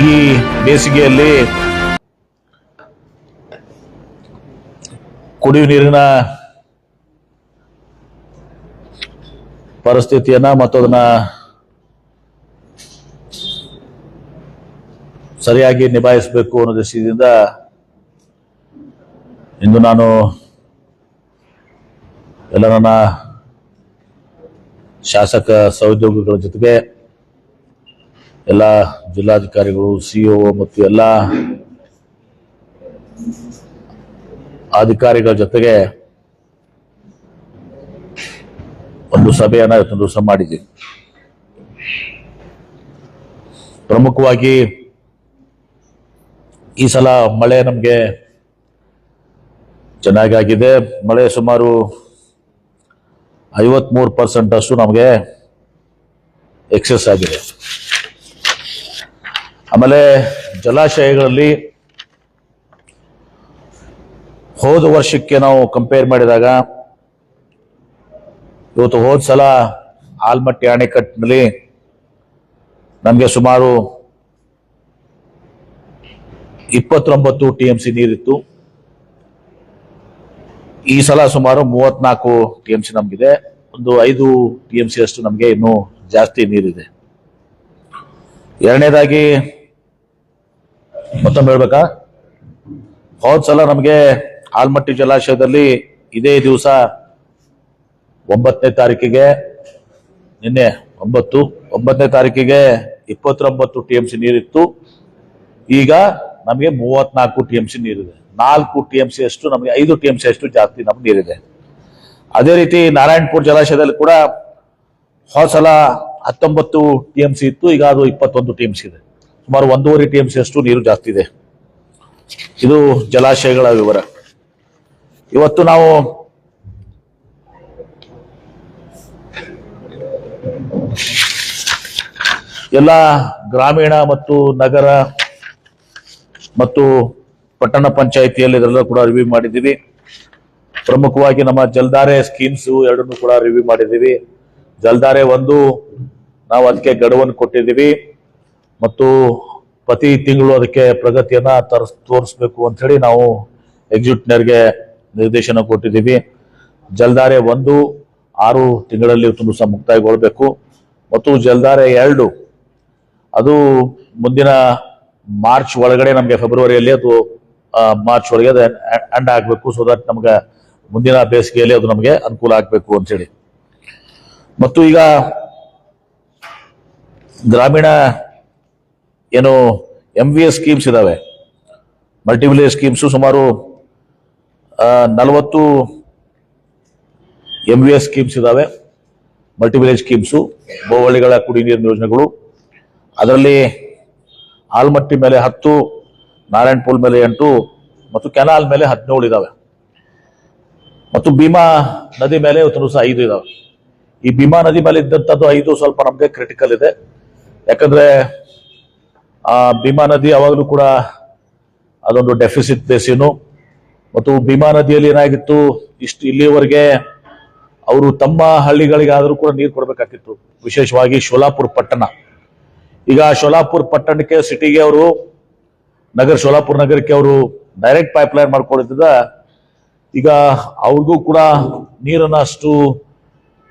ಈ ಬೇಸಿಗೆಯಲ್ಲಿ ಕುಡಿಯುವ ನೀರಿನ ಪರಿಸ್ಥಿತಿಯನ್ನ ಮತ್ತು ಅದನ್ನ ಸರಿಯಾಗಿ ನಿಭಾಯಿಸಬೇಕು ಅನ್ನೋ ದೃಷ್ಟಿಯಿಂದ ಇಂದು ನಾನು ಎಲ್ಲ ನನ್ನ ಶಾಸಕ ಸಹೋದ್ಯೋಗಿಗಳ ಜೊತೆಗೆ ಎಲ್ಲ ಜಿಲ್ಲಾಧಿಕಾರಿಗಳು, ಸಿಇಒ ಮತ್ತು ಎಲ್ಲ ಅಧಿಕಾರಿಗಳ ಜೊತೆಗೆ ಒಂದು ಸಭೆಯನ್ನ ಇವತ್ತೊಂದು ದಿವಸ ಮಾಡಿದ್ದೀವಿ. ಪ್ರಮುಖವಾಗಿ ಈ ಸಲ ಮಳೆ ನಮಗೆ ಚೆನ್ನಾಗಾಗಿದೆ. ಮಳೆ ಸುಮಾರು 53% ಅಷ್ಟು ನಮಗೆ ಎಕ್ಸೆಸ್ ಆಗಿದೆ. ಆಮೇಲೆ ಜಲಾಶಯಗಳಲ್ಲಿ ಹೋದ ವರ್ಷಕ್ಕೆ ನಾವು ಕಂಪೇರ್ ಮಾಡಿದಾಗ ಇವತ್ತು ಹೋದ ಸಲ ಆಲ್ಮಟ್ಟಿ ಅಣೆಕಟ್ಟಿನಲ್ಲಿ ನಮಗೆ ಸುಮಾರು 29 TMC ನೀರಿತ್ತು. ಈ ಸಲ ಸುಮಾರು 34 TMC ನಮಗಿದೆ. ಒಂದು 5 TMC ಅಷ್ಟು ನಮಗೆ ಇನ್ನೂ ಜಾಸ್ತಿ ನೀರಿದೆ. ಎರಡನೇದಾಗಿ ಮತ್ತೊಮ್ಮೆ ಹೇಳ್ಬೇಕಾ, ಹೋದ ಸಲ ನಮಗೆ ಆಲ್ಮಟ್ಟಿ ಜಲಾಶಯದಲ್ಲಿ ಇದೇ ದಿವಸ 9ನೇ ತಾರೀಕಿಗೆ, ನಿನ್ನೆ 9ನೇ ತಾರೀಕಿಗೆ 29 TMC ನೀರಿತ್ತು. ಈಗ ನಮಗೆ 34 TMC ನೀರಿದೆ. 4 TMC ಅಷ್ಟು ನಮಗೆ 5 TMC ಅಷ್ಟು ಜಾಸ್ತಿ ನಮ್ಗೆ ನೀರಿದೆ. ಅದೇ ರೀತಿ ನಾರಾಯಣಪುರ ಜಲಾಶಯದಲ್ಲಿ ಕೂಡ ಹೋದ ಸಲ 19 TMC ಇತ್ತು, ಈಗ ಅದು 21 TMC ಇದೆ. ಸುಮಾರು 1.5 TMC ಅಷ್ಟು ನೀರು ಜಾಸ್ತಿ ಇದೆ. ಇದು ಜಲಾಶಯಗಳ ವಿವರ. ಇವತ್ತು ನಾವು ಎಲ್ಲ ಗ್ರಾಮೀಣ ಮತ್ತು ನಗರ ಮತ್ತು ಪಟ್ಟಣ ಪಂಚಾಯಿತಿಯಲ್ಲಿ ಇದೆಲ್ಲ ಕೂಡ ರಿವ್ಯೂ ಮಾಡಿದ್ದೀವಿ. ಪ್ರಮುಖವಾಗಿ ನಮ್ಮ ಜಲಧಾರೆ ಸ್ಕೀಮ್ಸ್ ಎರಡನ್ನೂ ಕೂಡ ರಿವ್ಯೂ ಮಾಡಿದ್ದೀವಿ. ಜಲಧಾರೆ 1 ನಾವು ಅದಕ್ಕೆ ಗಡುವನ್ನು ಕೊಟ್ಟಿದ್ದೀವಿ ಮತ್ತು ಪ್ರತಿ ತಿಂಗಳು ಅದಕ್ಕೆ ಪ್ರಗತಿಯನ್ನ ತೋರಿಸ್ಬೇಕು ಅಂತ ಹೇಳಿ ನಾವು ಎಕ್ಸಿಕ್ಯೂಟಿವ್ಗೆ ನಿರ್ದೇಶನ ಕೊಟ್ಟಿದ್ದೀವಿ. ಜಲಧಾರೆ 1 6 ತಿಂಗಳಲ್ಲಿ ತುಂಬ ಸಹ ಮುಕ್ತಾಯಗೊಳ್ಬೇಕು ಮತ್ತು ಜಲಧಾರೆ 2 ಅದು ಮುಂದಿನ ಮಾರ್ಚ್ ಒಳಗಡೆ ನಮಗೆ ಫೆಬ್ರವರಿಯಲ್ಲಿ ಅದು ಮಾರ್ಚ್ ಒಳಗೆ ಅದು ಎಂಡ್ ಆಗಬೇಕು. ಸೊ ದಟ್ ನಮ್ಗೆ ಮುಂದಿನ ಬೇಸಿಗೆಯಲ್ಲಿ ಅದು ನಮಗೆ ಅನುಕೂಲ ಆಗಬೇಕು ಅಂತ ಹೇಳಿ. ಮತ್ತು ಈಗ ಗ್ರಾಮೀಣ ಏನು MVS ಸ್ಕೀಮ್ಸ್ ಇದಾವೆ, ಮಲ್ಟಿ ವಿಲೇಜ್ ಸ್ಕೀಮ್ಸ್, ಸುಮಾರು 40 MVS ಸ್ಕೀಮ್ಸ್ ಇದಾವೆ. ಮಲ್ಟಿ ವಿಲೇಜ್ ಸ್ಕೀಮ್ಸು, ಬಹುವಳಿಗಳ ಕುಡಿ ನೀರಿನ ಯೋಜನೆಗಳು. ಅದರಲ್ಲಿ ಆಲ್ಮಟ್ಟಿ ಮೇಲೆ 10, ನಾರಾಯಣಪುರ ಮೇಲೆ 8 ಮತ್ತು ಕೆನಾಲ್ ಮೇಲೆ 17 ಇದಾವೆ. ಮತ್ತು ಭೀಮಾ ನದಿ ಮೇಲೆ 5 ಇದಾವೆ. ಈ ಭೀಮಾ ನದಿ ಮೇಲೆ ಇದ್ದಂಥದ್ದು 5 ಸ್ವಲ್ಪ ನಮಗೆ ಕ್ರಿಟಿಕಲ್ ಇದೆ. ಯಾಕಂದ್ರೆ ಭೀಮಾ ನದಿ ಯಾವಾಗಲೂ ಕೂಡ ಅದೊಂದು ಡೆಫಿಸಿಟ್ ಬೇಸಿನು. ಮತ್ತು ಭೀಮಾ ನದಿಯಲ್ಲಿ ಏನಾಗಿತ್ತು, ಇಲ್ಲಿಯವರೆಗೆ ಅವರು ತಮ್ಮ ಹಳ್ಳಿಗಳಿಗಾದರೂ ಕೂಡ ನೀರು ಕೊಡಬೇಕಾಗಿತ್ತು, ವಿಶೇಷವಾಗಿ ಶೋಲಾಪುರ ಪಟ್ಟಣ. ಈಗ ಶೋಲಾಪುರ ಪಟ್ಟಣಕ್ಕೆ, ಸಿಟಿಗೆ ಅವರು ಶೋಲಾಪುರ ನಗರಕ್ಕೆ ಅವರು ಡೈರೆಕ್ಟ್ ಪೈಪ್ಲೈನ್ ಮಾಡ್ಕೊಂಡಿದ್ದ. ಈಗ ಅವ್ರಿಗೂ ಕೂಡ ನೀರನ್ನ ಅಷ್ಟು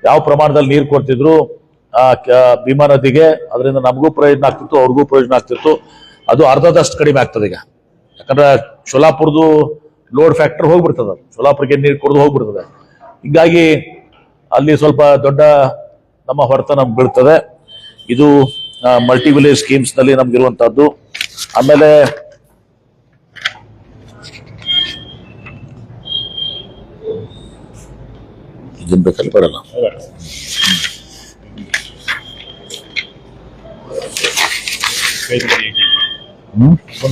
ಯಾವ ಪ್ರಮಾಣದಲ್ಲಿ ನೀರು ಕೊಡ್ತಿದ್ರು ಭೀಮಾ ನದಿಗೆ, ಅದರಿಂದ ನಮಗೂ ಪ್ರಯೋಜನ ಆಗ್ತಿತ್ತು, ಅವ್ರಿಗೂ ಪ್ರಯೋಜನ ಆಗ್ತಿತ್ತು. ಅದು ಅರ್ಧದಷ್ಟು ಕಡಿಮೆ ಆಗ್ತದೆ ಈಗ. ಯಾಕಂದ್ರೆ ಶೋಲಾಪುರದು ಲೋಡ್ ಫ್ಯಾಕ್ಟರ್ ಹೋಗ್ಬಿಡ್ತದ, ಶೋಲಾಪುರಕ್ಕೆ ನೀರು ಕೊಡೋದು ಹೋಗ್ಬಿಡ್ತದೆ. ಹೀಗಾಗಿ ಅಲ್ಲಿ ಸ್ವಲ್ಪ ದೊಡ್ಡ ನಮ್ಮ ಹೊಡೆತ ನಮ್ಗೆ ಬೀಳ್ತದೆ. ಇದು ಮಲ್ಟಿ ವಿಲೇಜ್ ಸ್ಕೀಮ್ಸ್ ನಲ್ಲಿ ನಮ್ಗಿರುವಂತಹದ್ದು. ಆಮೇಲೆ ಇದನ್ ಬೇಕಲ್ಲಿ ಬರಲ್ಲ.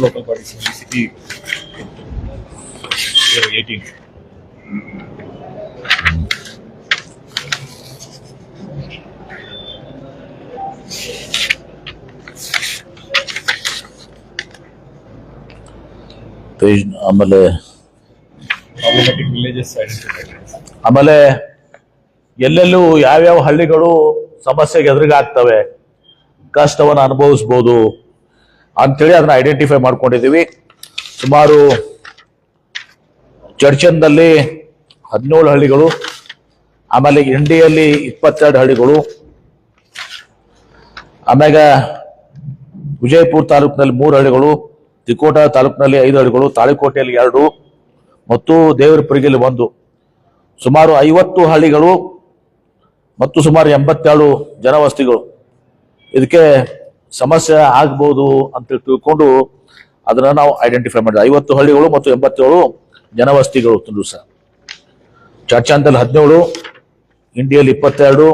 local bodies in the city 18. ಆಮೇಲೆ ಆಮೇಲೆ ಎಲ್ಲೆಲ್ಲೂ ಯಾವ್ಯಾವ ಹಳ್ಳಿಗಳು ಸಮಸ್ಯೆಗೆ ಎದುರಿಗಾಗ್ತವೆ, ಕಷ್ಟವನ್ನು ಅನುಭವಿಸ್ಬೋದು, ಅಂತೇಳಿ ಅದನ್ನ ಐಡೆಂಟಿಫೈ ಮಾಡ್ಕೊಂಡಿದ್ದೀವಿ. ಸುಮಾರು ಚಡ್ಚನ್ದಲ್ಲಿ 17 ಹಳ್ಳಿಗಳು, ಆಮೇಲೆ ಇಂಡಿಯಲ್ಲಿ 22 ಹಳ್ಳಿಗಳು, ಆಮ್ಯಾಗ ವಿಜಯಪುರ ತಾಲೂಕಿನಲ್ಲಿ 3 ಹಳ್ಳಿಗಳು, ತಿಕೋಟ ತಾಲೂಕಿನಲ್ಲಿ 5 ಹಳ್ಳಿಗಳು, ತಾಳಿಕೋಟೆಯಲ್ಲಿ 2 ಮತ್ತು ದೇವರಪುರಿಗೆಯಲ್ಲಿ 1, ಸುಮಾರು 50 ಹಳ್ಳಿಗಳು ಮತ್ತು ಸುಮಾರು 87 ಜನವಸತಿಗಳು. ಇದಕ್ಕೆ ಸಮಸ್ಯೆ ಆಗ್ಬೋದು ಅಂತ ತಿಳ್ಕೊಂಡು ಅದನ್ನ ನಾವು ಐಡೆಂಟಿಫೈ ಮಾಡಿದ್ವಿ. 50 ಹಳ್ಳಿಗಳು ಮತ್ತು 87 ಜನವಸತಿಗಳು ದಿವಸ. ಚಡ್ಚನ್ದಲ್ಲಿ 17, ಇಂಡಿಯಲ್ಲಿ 22,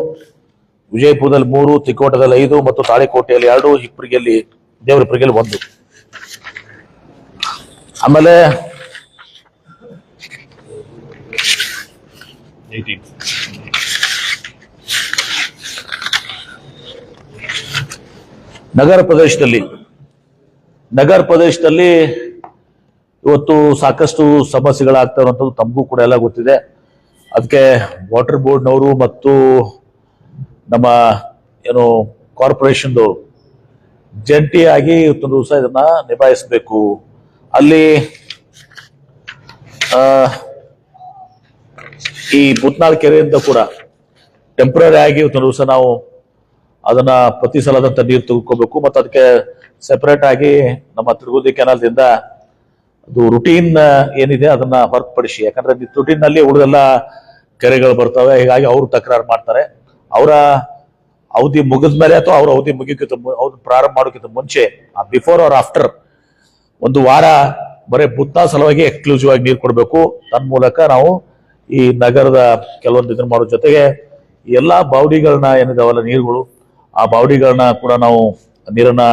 ವಿಜಯಪುರದಲ್ಲಿ 3, ತಿಕೋಟದಲ್ಲಿ 5 ಮತ್ತು ತಾಳಿಕೋಟೆಯಲ್ಲಿ 2, ಹಿಪ್ಪರಿಗೆಯಲ್ಲಿ ದೇವರಪುರಿಗೆಯಲ್ಲಿ 1. ಆಮೇಲೆ 18. ನಗರ ಪ್ರದೇಶದಲ್ಲಿ ಇವತ್ತು ಸಾಕಷ್ಟು ಸಮಸ್ಯೆಗಳಾಗ್ತಾ ಇರುವಂಥದ್ದು ತಮಗೂ ಕೂಡ ಎಲ್ಲ ಗೊತ್ತಿದೆ. ಅದಕ್ಕೆ ವಾಟರ್ ಬೋರ್ಡ್ನವರು ಮತ್ತು ನಮ್ಮ ಏನು ಕಾರ್ಪೊರೇಷನ್ದವರು ಜಂಟಿಯಾಗಿ ಇವತ್ತೊಂದು ದಿವಸ ಇದನ್ನ ನಿಭಾಯಿಸಬೇಕು. ಅಲ್ಲಿ ಈ ಬುತ್ನಾಳ್ ಕೆರೆಯಿಂದ ಕೂಡ ಟೆಂಪ್ರರಿ ಆಗಿ ಇವತ್ತೊಂದು ದಿವಸ ನಾವು ಅದನ್ನ ಪ್ರತಿ ಸಲದಂತ ನೀರು ತೆಗೆದುಕೋಬೇಕು ಮತ್ತು ಅದಕ್ಕೆ ಸೆಪರೇಟ್ ಆಗಿ ನಮ್ಮ ತಿರುಗುದಿ ಕೆನಾಲ್ದಿಂದ ಅದು ರುಟೀನ್ ಏನಿದೆ ಅದನ್ನ ಹೊರತುಪಡಿಸಿ, ಯಾಕಂದ್ರೆ ರುಟೀನ್ ನಲ್ಲಿ ಉಳಿದೆಲ್ಲ ಕೆರೆಗಳು ಬರ್ತವೆ. ಹೀಗಾಗಿ ಅವರು ತಕರಾರು ಮಾಡ್ತಾರೆ. ಅವರ ಅವಧಿ ಮುಗಿದ ಮೇಲೆ ಅಥವಾ ಅವ್ರ ಅವಧಿ ಮುಗಿಯೋಕ್ಕಿಂತ ಅವ್ರು ಪ್ರಾರಂಭ ಮಾಡೋಕ್ಕಿಂತ ಮುಂಚೆ ಬಿಫೋರ್ ಆರ್ ಆಫ್ಟರ್ 1 ವಾರ ಬರೀ ಬುತ್ತಾ ಸಲುವಾಗಿ ಎಕ್ಸ್ಕ್ಲೂಸಿವ್ ಆಗಿ ನೀರು ಕೊಡಬೇಕು. ತನ್ನ ಮೂಲಕ ನಾವು ಈ ನಗರದ ಕೆಲವೊಂದು ಇದನ್ನ ಮಾಡೋ ಜೊತೆಗೆ ಎಲ್ಲಾ ಬಾವಡಿಗಳನ್ನ ಏನಿದಾವಲ್ಲ ನೀರುಗಳು, ಆ ಬಾವಡಿಗಳನ್ನ ಕೂಡ ನಾವು ನೀರನ್ನ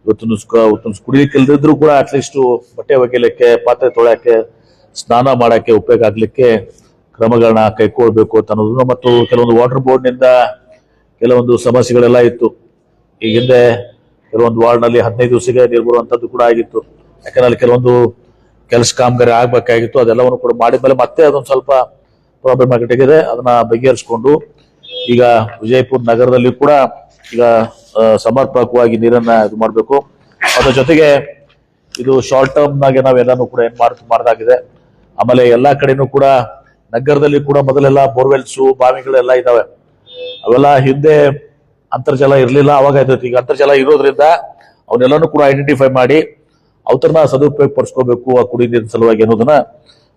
ಇವತ್ತು ಕುಡಿಲಿಕ್ಕೆ ಇಲ್ದಿದ್ರು ಕೂಡ ಅಟ್ಲೀಸ್ಟ್ ಬಟ್ಟೆ ಒಗೆಯಲಿಕ್ಕೆ, ಪಾತ್ರೆ ತೊಳೆಯಕ್ಕೆ, ಸ್ನಾನ ಮಾಡಕ್ಕೆ ಉಪಯೋಗ ಆಗ್ಲಿಕ್ಕೆ ಕ್ರಮಗಳನ್ನ ಕೈಗೊಳ್ಬೇಕು ಅಂತ ಅನ್ನೋದು. ಮತ್ತು ಕೆಲವೊಂದು ವಾಟರ್ ಬೋರ್ಡ್ನಿಂದ ಕೆಲವೊಂದು ಸಮಸ್ಯೆಗಳೆಲ್ಲ ಇತ್ತು. ಈಗ ಹಿಂದೆ ಕೆಲವೊಂದು ವಾರ್ಡ್ನಲ್ಲಿ 15 ದಿವಸಕ್ಕೆ ನೀರು ಬರುವಂತದ್ದು ಕೂಡ ಆಗಿತ್ತು. ಯಾಕಂದ್ರೆ ಅಲ್ಲಿ ಕೆಲವೊಂದು ಕೆಲಸ ಕಾಮಗಾರಿ ಆಗ್ಬೇಕಾಗಿತ್ತು. ಅದೆಲ್ಲವನ್ನು ಕೂಡ ಮಾಡಿದ್ಮೇಲೆ ಮತ್ತೆ ಅದೊಂದು ಸ್ವಲ್ಪ ಪ್ರಾಬ್ಲಮ್ಯಾಟಿಕ್ ಆಗಿದೆ. ಅದನ್ನ ಬಗೆಹರಿಸಿಕೊಂಡು ಈಗ ವಿಜಯಪುರ ನಗರದಲ್ಲಿ ಕೂಡ ಈಗ ಸಮರ್ಪಕವಾಗಿ ನೀರನ್ನ ಇದು ಮಾಡಬೇಕು. ಅದ್ರ ಜೊತೆಗೆ ಇದು ಶಾರ್ಟ್ ಟರ್ಮ್ ನಾಗೆ ನಾವೆಲ್ಲಾನು ಕೂಡ ಏನ್ ಮಾಡದಾಗಿದೆ. ಆಮೇಲೆ ಎಲ್ಲಾ ಕಡೆನೂ ಕೂಡ ನಗರದಲ್ಲಿ ಕೂಡ ಮೊದಲೆಲ್ಲ ಬೋರ್ವೆಲ್ಸು, ಬಾವಿಗಳೆಲ್ಲ ಇದಾವೆ. ಅವೆಲ್ಲ ಹಿಂದೆ ಅಂತರ್ಜಲ ಇರ್ಲಿಲ್ಲ, ಅವಾಗ ಇದ್ದೈತಿ. ಈಗ ಅಂತರ್ಜಲ ಇರೋದ್ರಿಂದ ಅವನ್ನೆಲ್ಲಾನು ಕೂಡ ಐಡೆಂಟಿಫೈ ಮಾಡಿ ಅವತರನ್ನ ಸದುಪಯೋಗ ಪಡಿಸ್ಕೋಬೇಕು ಆ ಕುಡಿ ನೀರಿನ ಸಲುವಾಗಿ ಅನ್ನೋದನ್ನ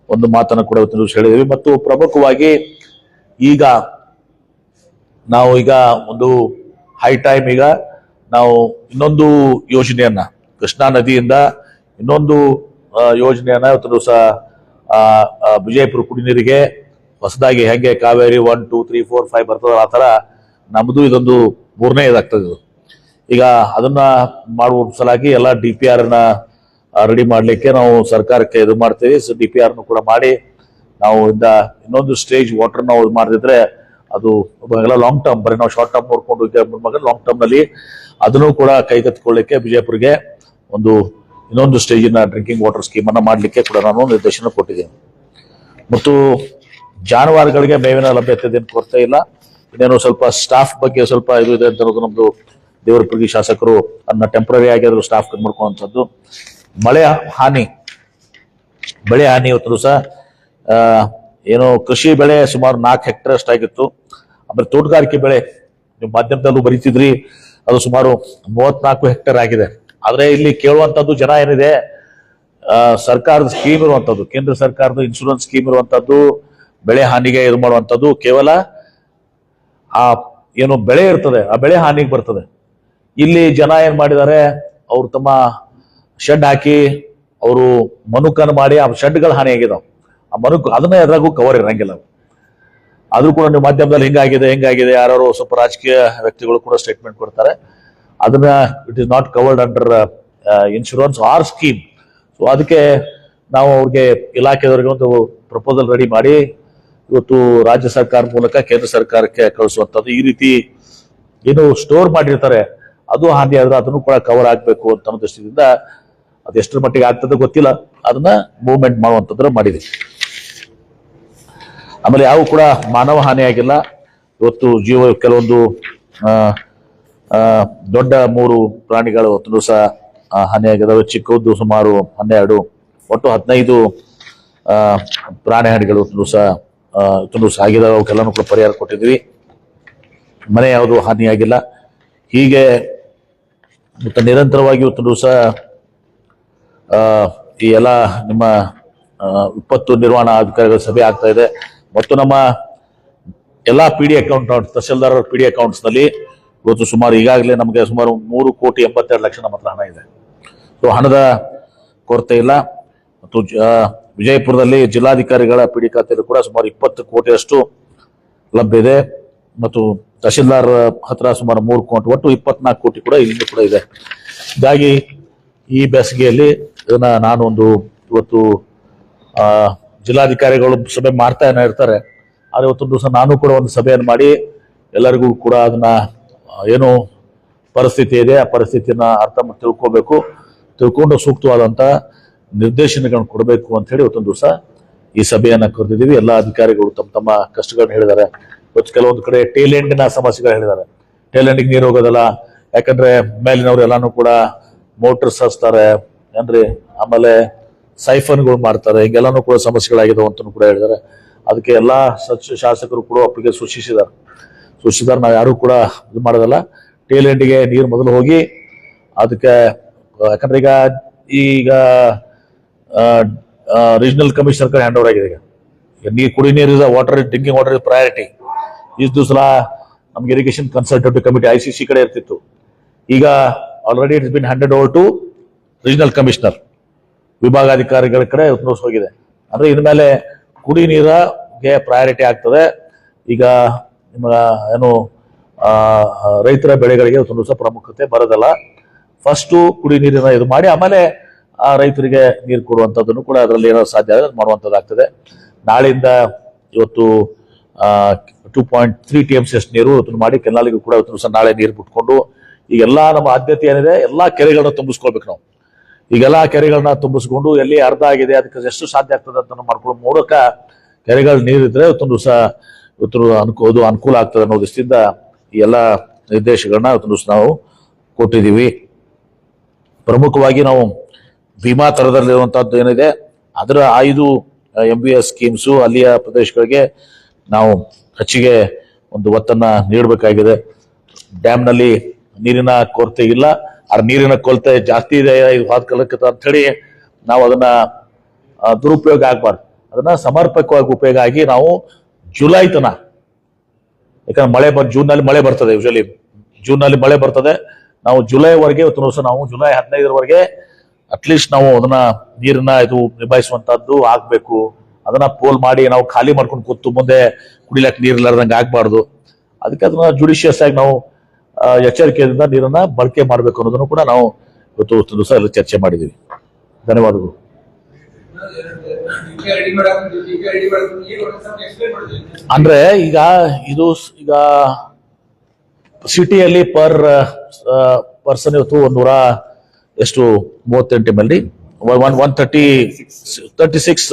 ಒಂದು ಮಾತನ್ನ ಕೂಡ ಇವತ್ತು ಹೇಳಿದೀವಿ. ಮತ್ತು ಪ್ರಮುಖವಾಗಿ ಈಗ ನಾವು ಒಂದು ಹೈ ಟೈಮ್ ಈಗ ನಾವು ಇನ್ನೊಂದು ಯೋಜನೆಯನ್ನ, ಕೃಷ್ಣಾ ನದಿಯಿಂದ ಇನ್ನೊಂದು ಯೋಜನೆಯನ್ನ ಇವತ್ತು ದಿವಸ ವಿಜಯಪುರ ಕುಡಿ ನೀರಿಗೆ ಹೊಸದಾಗಿ ಹೆಂಗೆ ಕಾವೇರಿ 1, 2, 3, 4, 5 ಬರ್ತದ ಆ ತರ ನಮ್ದು ಇದೊಂದು 3ನೇ ಇದಾಗ್ತದೆ. ಈಗ ಅದನ್ನ ಮಾಡುವ ಸಲಾಗಿ ಎಲ್ಲ DPR ನ ರೆಡಿ ಮಾಡ್ಲಿಕ್ಕೆ ನಾವು ಸರ್ಕಾರಕ್ಕೆ ಇದು ಮಾಡ್ತೀವಿ. DPR ಕೂಡ ಮಾಡಿ ನಾವು ಇನ್ನೊಂದು ಸ್ಟೇಜ್ ವಾಟರ್ ನಾವು ಮಾಡದಿದ್ರೆ ಅದು ಎಲ್ಲ ಲಾಂಗ್ ಟರ್ಮ್, ಬರೀ ನಾವು ಶಾರ್ಟ್ ಟರ್ಮ್ ನೋಡ್ಕೊಂಡು ಲಾಂಗ್ ಟರ್ಮ್ ನಲ್ಲಿ ಅದನ್ನು ಕೂಡ ಕೈಗೆತ್ತಿಕೊಳ್ಳಿಕ್ಕೆ ವಿಜಯಪುರಿಗೆ ಇನ್ನೊಂದು ಸ್ಟೇಜಿನ ಡ್ರಿಂಕಿಂಗ್ ವಾಟರ್ ಸ್ಕೀಮ್ ಅನ್ನ ಮಾಡ್ಲಿಕ್ಕೆ ಕೂಡ ನಾನು ನಿರ್ದೇಶನ ಕೊಟ್ಟಿದ್ದೇನೆ. ಮತ್ತು ಜಾನುವಾರುಗಳಿಗೆ ಮೇವಿನ ಲಭ್ಯತೆ ಕೊರತೆ ಇಲ್ಲ. ಇನ್ನೇನು ಸ್ವಲ್ಪ ಸ್ಟಾಫ್ ಬಗ್ಗೆ ಸ್ವಲ್ಪ ಇದು ಇದೆ ಅಂತ ಅನ್ನೋದು ನಮ್ದು ದೇವರಪುರಿ ಶಾಸಕರು ಅದನ್ನ ಟೆಂಪ್ರರಿ ಆಗಿ ಅದ್ರ ಸ್ಟಾಫ್ ಮಾಡ್ಕೊಳ್ಳುವಂಥದ್ದು. ಬೆಳೆ ಹಾನಿ ಇವತ್ತು ಸಹ ಏನೋ ಕೃಷಿ ಬೆಳೆ ಸುಮಾರು 4 ಹೆಕ್ಟೇರ್ ಅಷ್ಟಾಗಿತ್ತು. ಆಮೇಲೆ ತೋಟಗಾರಿಕೆ ಬೆಳೆ ನೀವು ಮಾಧ್ಯಮದಲ್ಲೂ ಬರೀತಿದ್ರಿ, ಅದು ಸುಮಾರು 34 ಹೆಕ್ಟೇರ್ ಆಗಿದೆ. ಆದ್ರೆ ಇಲ್ಲಿ ಕೇಳುವಂತದ್ದು ಜನ ಏನಿದೆ, ಸರ್ಕಾರದ ಸ್ಕೀಮ್ ಇರುವಂತದ್ದು, ಕೇಂದ್ರ ಸರ್ಕಾರದ ಇನ್ಶೂರೆನ್ಸ್ ಸ್ಕೀಮ್ ಇರುವಂತದ್ದು, ಬೆಳೆ ಹಾನಿಗೆ ಇದು ಮಾಡುವಂತದ್ದು ಕೇವಲ ಆ ಏನು ಬೆಳೆ ಇರ್ತದೆ ಆ ಬೆಳೆ ಹಾನಿಗೆ ಬರ್ತದೆ. ಇಲ್ಲಿ ಜನ ಏನ್ ಮಾಡಿದ್ದಾರೆ, ಅವ್ರು ತಮ್ಮ ಶೆಡ್ ಹಾಕಿ ಅವರು ಮನುಕನ್ನು ಮಾಡಿ ಆ ಶೆಡ್ಗಳ ಹಾನಿ ಆಗಿದಾವ. ಆ ಮನುಕು ಅದನ್ನ ಎದ್ರಾಗೂ ಕವರ್ ಇರಂಗಿಲ್ಲ. ಆದ್ರೂ ಕೂಡ ನೀವು ಮಾಧ್ಯಮದಲ್ಲಿ ಹಿಂಗಾಗಿದೆ ಯಾರು ಸ್ವಲ್ಪ ರಾಜಕೀಯ ವ್ಯಕ್ತಿಗಳು ಕೂಡ ಸ್ಟೇಟ್ಮೆಂಟ್ ಕೊಡ್ತಾರೆ. ಅದನ್ನ it is not covered under insurance or scheme. So ಅದಕ್ಕೆ ನಾವು ಅವ್ರಿಗೆ ಇಲಾಖೆದವರಿಗೆ ಒಂದು ಪ್ರಪೋಸಲ್ ರೆಡಿ ಮಾಡಿ ಇವತ್ತು ರಾಜ್ಯ ಸರ್ಕಾರ ಮೂಲಕ ಕೇಂದ್ರ ಸರ್ಕಾರಕ್ಕೆ ಕಳಿಸುವಂಥದ್ದು. ಈ ರೀತಿ ಏನು ಸ್ಟೋರ್ ಮಾಡಿರ್ತಾರೆ ಅದು ಹಾನಿ ಆದ್ರೆ ಅದನ್ನು ಕೂಡ ಕವರ್ ಆಗ್ಬೇಕು ಅಂತ ಅನ್ನೋ ದೃಷ್ಟಿಯಿಂದ ಅದೆಷ್ಟರ ಮಟ್ಟಿಗೆ ಆಗ್ತದೆ ಗೊತ್ತಿಲ್ಲ, ಅದನ್ನ ಮೂವ್ಮೆಂಟ್ ಮಾಡುವಂಥದ್ದು ಮಾಡಿದೆ. ಆಮೇಲೆ ಯಾವ ಕೂಡ ಮಾನವ ಹಾನಿ ಆಗಿಲ್ಲ. ಇವತ್ತು ಕೆಲವೊಂದು ದೊಡ್ಡ 3 ಪ್ರಾಣಿಗಳು ಇವತ್ತು ಸಹ ಹಾನಿಯಾಗಿದ್ದಾವೆ. ಚಿಕ್ಕದ್ದು ಸುಮಾರು 12, ಒಟ್ಟು 15 ಪ್ರಾಣಿ ಹಾನಿಗಳು ಇವತ್ತು ದಿವಸ ಆಗಿದಾವೆ. ಅವಕ್ಕೆಲ್ಲನೂ ಕೂಡ ಪರಿಹಾರ ಕೊಟ್ಟಿದ್ವಿ. ಮನೆ ಯಾವುದು ಹಾನಿಯಾಗಿಲ್ಲ. ಹೀಗೆ ಮತ್ತು ನಿರಂತರವಾಗಿ ಇವತ್ತು ದಿವಸ ಈ ಎಲ್ಲ ನಿಮ್ಮ ವಿಪತ್ತು ನಿರ್ವಹಣಾ ಅಧಿಕಾರಿಗಳ ಸಭೆ ಆಗ್ತಾ ಇದೆ. ಮತ್ತು ನಮ್ಮ ಎಲ್ಲಾ PD account tahsildar PD accounts ನಲ್ಲಿ ಇವತ್ತು ಸುಮಾರು ಈಗಾಗಲೇ ನಮಗೆ ಸುಮಾರು 3,82,00,000 ನಮ್ಮ ಹತ್ರ ಹಣ ಇದೆ. ಸೊ ಹಣದ ಕೊರತೆ ಇಲ್ಲ. ಮತ್ತು ವಿಜಯಪುರದಲ್ಲಿ ಜಿಲ್ಲಾಧಿಕಾರಿಗಳ PD ಖಾತೆಯಲ್ಲಿ ಕೂಡ ಸುಮಾರು 20 ಕೋಟಿಯಷ್ಟು ಲಭ್ಯ ಇದೆ. ಮತ್ತು ತಹಶೀಲ್ದಾರ್ ಹತ್ರ ಸುಮಾರು 3 ಕೋಟಿ, ಒಟ್ಟು 24 ಕೋಟಿ ಕೂಡ ಇಲ್ಲಿ ಕೂಡ ಇದೆ. ಹೀಗಾಗಿ ಈ ಬೇಸಿಗೆಯಲ್ಲಿ ಇದನ್ನ ನಾನು ಇವತ್ತು ಜಿಲ್ಲಾಧಿಕಾರಿಗಳು ಸಭೆ ಮಾಡ್ತಾ ಇರ್ತಾರೆ. ಆದ್ರೆ ಇವತ್ತೊಂದು ದಿವಸ ನಾನು ಕೂಡ ಒಂದು ಸಭೆಯನ್ನು ಮಾಡಿ ಎಲ್ಲರಿಗೂ ಕೂಡ ಅದನ್ನ ಏನು ಪರಿಸ್ಥಿತಿ ಇದೆ ಆ ಪರಿಸ್ಥಿತಿಯನ್ನ ಅರ್ಥ ತಿಳ್ಕೊಂಡು ಸೂಕ್ತವಾದಂತ ನಿರ್ದೇಶನಗಳನ್ನು ಕೊಡಬೇಕು ಅಂತ ಹೇಳಿ ಇವತ್ತೊಂದು ದಿವಸ ಈ ಸಭೆಯನ್ನ ಕರೆದಿದ್ದೀವಿ. ಎಲ್ಲ ಅಧಿಕಾರಿಗಳು ತಮ್ಮ ಕಷ್ಟಗಳನ್ನ ಹೇಳಿದ್ದಾರೆ. ಇವತ್ತು ಕೆಲವೊಂದು ಕಡೆ ಟೇಲ್ ಎಂಡಿನ ಸಮಸ್ಯೆಗಳು ಹೇಳಿದ್ದಾರೆ. ಟೇಲ್ ಎಂಡಿಗೆ ನೀರು ಹೋಗೋದಲ್ಲ, ಯಾಕಂದ್ರೆ ಮೇಲಿನವ್ರು ಎಲ್ಲಾನು ಕೂಡ ಮೋಟರ್ಸ್ ಹಚ್ತಾರೆ ಏನ್ರಿ, ಆಮೇಲೆ ಸೈಫನ್ಗಳು ಮಾಡ್ತಾರೆ, ಹಿಂಗೆಲ್ಲಾನು ಕೂಡ ಸಮಸ್ಯೆಗಳಾಗಿದಾವೆ ಅಂತ ಕೂಡ ಹೇಳಿದ್ದಾರೆ. ಅದಕ್ಕೆ ಎಲ್ಲಾ ಶಾಸಕರು ಕೂಡ ಒಪ್ಪಿಗೆ ಸೂಚಿಸಿದ್ದಾರೆ. ನಾವು ಯಾರು ಕೂಡ ಇದು ಮಾಡೋದಲ್ಲ. ಟೇಲ್ ಎಂಡಿಗೆ ನೀರು ಮೊದಲು ಹೋಗಿ ಅದಕ್ಕೆ, ಯಾಕಂದ್ರೆ ಈಗ ರೀಜನಲ್ ಕಮಿಷನರ್ ಕಡೆ ಹ್ಯಾಂಡ್ ಓವರ್ ಆಗಿದೆ. ಈಗ ಕುಡಿ ನೀರು water, drinking water is priority. ಇಷ್ಟು ದಿವಸ ನಮ್ಗೆ ಇರಿಗೇಷನ್ ಕನ್ಸಲ್ಟೇಟಿವ್ ಕಮಿಟಿ ICC ಕಡೆ ಇರ್ತಿತ್ತು. ಈಗ already it's been handed over to regional commissioner, ವಿಭಾಗಾಧಿಕಾರಿಗಳ ಕಡೆ ಹೋಗಿದೆ. ಅಂದ್ರೆ ಇನ್ಮೇಲೆ ಕುಡಿ ನೀರಿಗೆ ಪ್ರಯಾರಿಟಿ ಆಗ್ತದೆ. ಈಗ ನಿಮ್ಮ ಏನು ರೈತರ ಬೆಳೆಗಳಿಗೆ ಒಂದು ದಿವಸ ಪ್ರಾಮುಖ್ಯತೆ ಬರೋದಲ್ಲ. ಫಸ್ಟ್ ಕುಡಿ ನೀರಿನ ಇದು ಮಾಡಿ ಆಮೇಲೆ ರೈತರಿಗೆ ನೀರು ಕೊಡುವಂಥದ್ದನ್ನು ಕೂಡ ಅದರಲ್ಲಿ ಏನೋ ಸಾಧ್ಯ ಆದರೆ ಮಾಡುವಂಥದ್ದಾಗ್ತದೆ. ನಾಳೆಯಿಂದ ಇವತ್ತು 2.3 TMC ನೀರು ಮಾಡಿ ಕೆನಾಲಿಗೂ ಕೂಡ ಇವತ್ತು ದಿವಸ ನಾಳೆ ನೀರು ಬಿಟ್ಕೊಂಡು ಈಗೆಲ್ಲ ನಮ್ಮ ಆದ್ಯತೆ ಏನಿದೆ ಎಲ್ಲಾ ಕೆರೆಗಳನ್ನ ತುಂಬಿಸ್ಕೊಳ್ಬೇಕು ನಾವು. ಈಗೆಲ್ಲಾ ಕೆರೆಗಳನ್ನ ತುಂಬಿಸ್ಕೊಂಡು ಎಲ್ಲಿ ಅರ್ಧ ಆಗಿದೆ ಅದಕ್ಕೆ ಎಷ್ಟು ಸಾಧ್ಯ ಆಗ್ತದೆ ಅಂತ ಮಾಡ್ಕೊಳ್ಳೋ ಮೂಲಕ ಕೆರೆಗಳ ನೀರಿದ್ರೆ ಇವತ್ತೊಂದು ದಿವಸ ಅನುಕೂಲ ಆಗ್ತದೆ ಅನ್ನೋ ದೃಷ್ಟಿಯಿಂದ ಈ ಎಲ್ಲ ನಿರ್ದೇಶಗಳನ್ನ ಇವತ್ತೊಂದು ದಿವಸ ನಾವು ಕೊಟ್ಟಿದ್ದೀವಿ. ಪ್ರಮುಖವಾಗಿ ನಾವು ಭೀಮಾ ತರದಲ್ಲಿರುವಂತಹದ್ದು ಏನಿದೆ ಅದರ 5 MBS ಸ್ಕೀಮ್ಸು ಅಲ್ಲಿಯ ಪ್ರದೇಶಗಳಿಗೆ ನಾವು ಹೆಚ್ಚಿಗೆ ಒಂದು ಒತ್ತನ್ನ ನೀಡಬೇಕಾಗಿದೆ. ಡ್ಯಾಮ್ನಲ್ಲಿ ನೀರಿನ ಕೊರತೆ ಇಲ್ಲ, ಆ ನೀರಿನ ಕೊರತೆ ಜಾಸ್ತಿ ಇದೆ ಅಂತ ಹೇಳಿ ನಾವು ಅದನ್ನ ದುರುಪಯೋಗ ಆಗ್ಬಾರ್ದು. ಅದನ್ನ ಸಮರ್ಪಕವಾಗಿ ಉಪಯೋಗ ಆಗಿ ನಾವು ಜುಲೈ ತನ, ಯಾಕಂದ್ರೆ ಜೂನ್ ನಲ್ಲಿ ಮಳೆ ಬರ್ತದೆ, ಯೂಶಲಿ ಜೂನ್ ನಲ್ಲಿ ಮಳೆ ಬರ್ತದೆ. ನಾವು ಜುಲೈವರೆಗೆ ಇವತ್ತು ದಿವಸ ನಾವು ಜುಲೈ 15ರವರೆಗೆ ಅಟ್ಲೀಸ್ಟ್ ನಾವು ಅದನ್ನ ನೀರನ್ನ ನಿಭಾಯಿಸುವಂತಹದ್ದು ಆಗ್ಬೇಕು. ಅದನ್ನ ಪೋಲ್ ಮಾಡಿ ನಾವು ಖಾಲಿ ಮಾಡ್ಕೊಂಡು ಕೂತು ಮುಂದೆ ಕುಡಿಲಕ್ಕೆ ನೀರು ಇಲ್ಲಾರ್ದಂಗೆ ಆಗ್ಬಾರ್ದು. ಅದಕ್ಕೆ ಅದನ್ನ ಜುಡಿಷಿಯಸ್ ಆಗಿ ನಾವು ಎಚ್ಚರಿಕೆಯಿಂದ ನೀರನ್ನ ಬಳಕೆ ಮಾಡ್ಬೇಕು ಅನ್ನೋದನ್ನು ಕೂಡ ನಾವು ಇವತ್ತು ದಿವಸ ಎಲ್ಲ ಚರ್ಚೆ ಮಾಡಿದೀವಿ. ಧನ್ಯವಾದಗಳು. ಅಂದ್ರೆ ಈಗ ಸಿಟಿಯಲ್ಲಿ ಪರ್ಸನ್ ಇವತ್ತು 138 MLD 136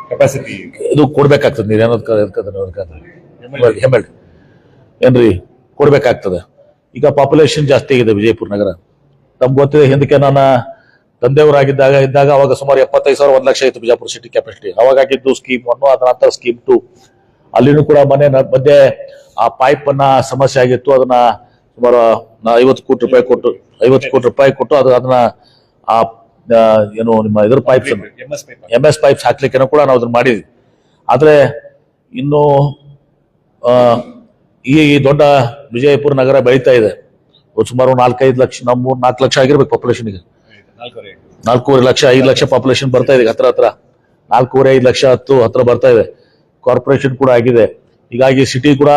ಕೆಪಾಸಿಟಿ ಇದು ಕೊಡ್ಬೇಕಾಗ್ತದೆ. ನೀರು MLD ಏನ್ರಿ ಕೊಡ್ಬೇಕಾಗ್ತದೆ. ಈಗ ಪಾಪ್ಯುಲೇಷನ್ ಜಾಸ್ತಿ ಆಗಿದೆ ವಿಜಯಪುರ ನಗರ. ತಮ್ಗೆ ಗೊತ್ತಿದೆ, ಹಿಂದಕ್ಕೆ ನನ್ನ ತಂದೆಯವರಾಗಿದ್ದಾಗ ಅವಾಗ ಸುಮಾರು 75,000 1 ಲಕ್ಷ ಇತ್ತು ಬಿಜಾಪುರ ಸಿಟಿ ಕೆಪಾಸಿಟಿ. ಅವಾಗ ಆಗಿದ್ದು ಸ್ಕೀಮ್ 1, ಅದರ ನಂತರ ಸ್ಕೀಮ್ 2. ಅಲ್ಲಿನೂ ಕೂಡ ಮಧ್ಯೆ ಆ ಪೈಪ್ ಅನ್ನ ಸಮಸ್ಯೆ ಆಗಿತ್ತು. ಅದನ್ನ ಸುಮಾರು 50 ಕೋಟಿ ರೂಪಾಯಿ ಕೊಟ್ಟು ಅದನ್ನ ಏನು ನಿಮ್ಮ ಇದ್ರ ಪೈಪ್ಸ್ MS ಪೈಪ್ಸ್ ಹಾಕ್ಲಿಕ್ಕೆ ಕೂಡ ನಾವು ಅದನ್ನ ಮಾಡಿದ್ವಿ. ಆದ್ರೆ ಇನ್ನು ಈ ದೊಡ್ಡ ವಿಜಯಪುರ ನಗರ ಬೆಳೀತಾ ಇದೆ. ಸುಮಾರು 4-5 ಲಕ್ಷ, 4 ಲಕ್ಷ ಆಗಿರ್ಬೇಕು ಪಾಪ್ಯುಲೇಷನ್ಗೆ. 4.5 ಲಕ್ಷ 5 ಲಕ್ಷ ಪಾಪ್ಯುಲೇಷನ್ ಬರ್ತಾ ಇದೆ. ಹತ್ರ 4.5 ಲಕ್ಷ ಹತ್ರ ಬರ್ತಾ ಇದೆ. ಕಾರ್ಪೊರೇಷನ್ ಕೂಡ ಆಗಿದೆ. ಹೀಗಾಗಿ ಸಿಟಿ ಕೂಡ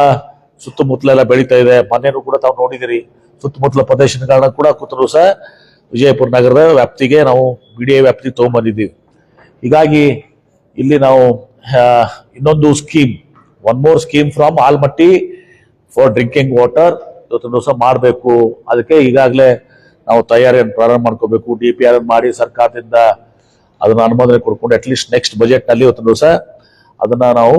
ಸುತ್ತಮುತ್ತಲೆಲ್ಲ ಬೆಳೀತಾ ಇದೆ. ಮೊನ್ನೆನೂ ಕೂಡ ತಾವು ನೋಡಿದಿರಿ, ಸುತ್ತಮುತ್ತಲ ಪ್ರದೇಶಗಳನ್ನ ಕೂಡ ಕೂತರು ಸಹ ವಿಜಯಪುರ ನಗರದ ವ್ಯಾಪ್ತಿಗೆ ನಾವು BDA ವ್ಯಾಪ್ತಿಗೆ ತಗೊಂಡ್ಬಂದಿದ್ದೀವಿ. ಹೀಗಾಗಿ ಇಲ್ಲಿ ನಾವು ಇನ್ನೊಂದು scheme, one more scheme from Almatti for drinking water ಇವತ್ತು ದಿವಸ ಮಾಡಬೇಕು. ಅದಕ್ಕೆ ಈಗಾಗಲೇ ನಾವು ತಯಾರಿಯನ್ನು ಪ್ರಾರಂಭ ಮಾಡ್ಕೋಬೇಕು. DPR ಮಾಡಿ ಸರ್ಕಾರದಿಂದ ಅದನ್ನ ಅನುಮೋದನೆ ಕೊಡ್ಕೊಂಡು ಅಟ್ಲೀಸ್ಟ್ ನೆಕ್ಸ್ಟ್ ಬಜೆಟ್ ನಲ್ಲಿ ಇವತ್ತು ದಿವಸ ಅದನ್ನ ನಾವು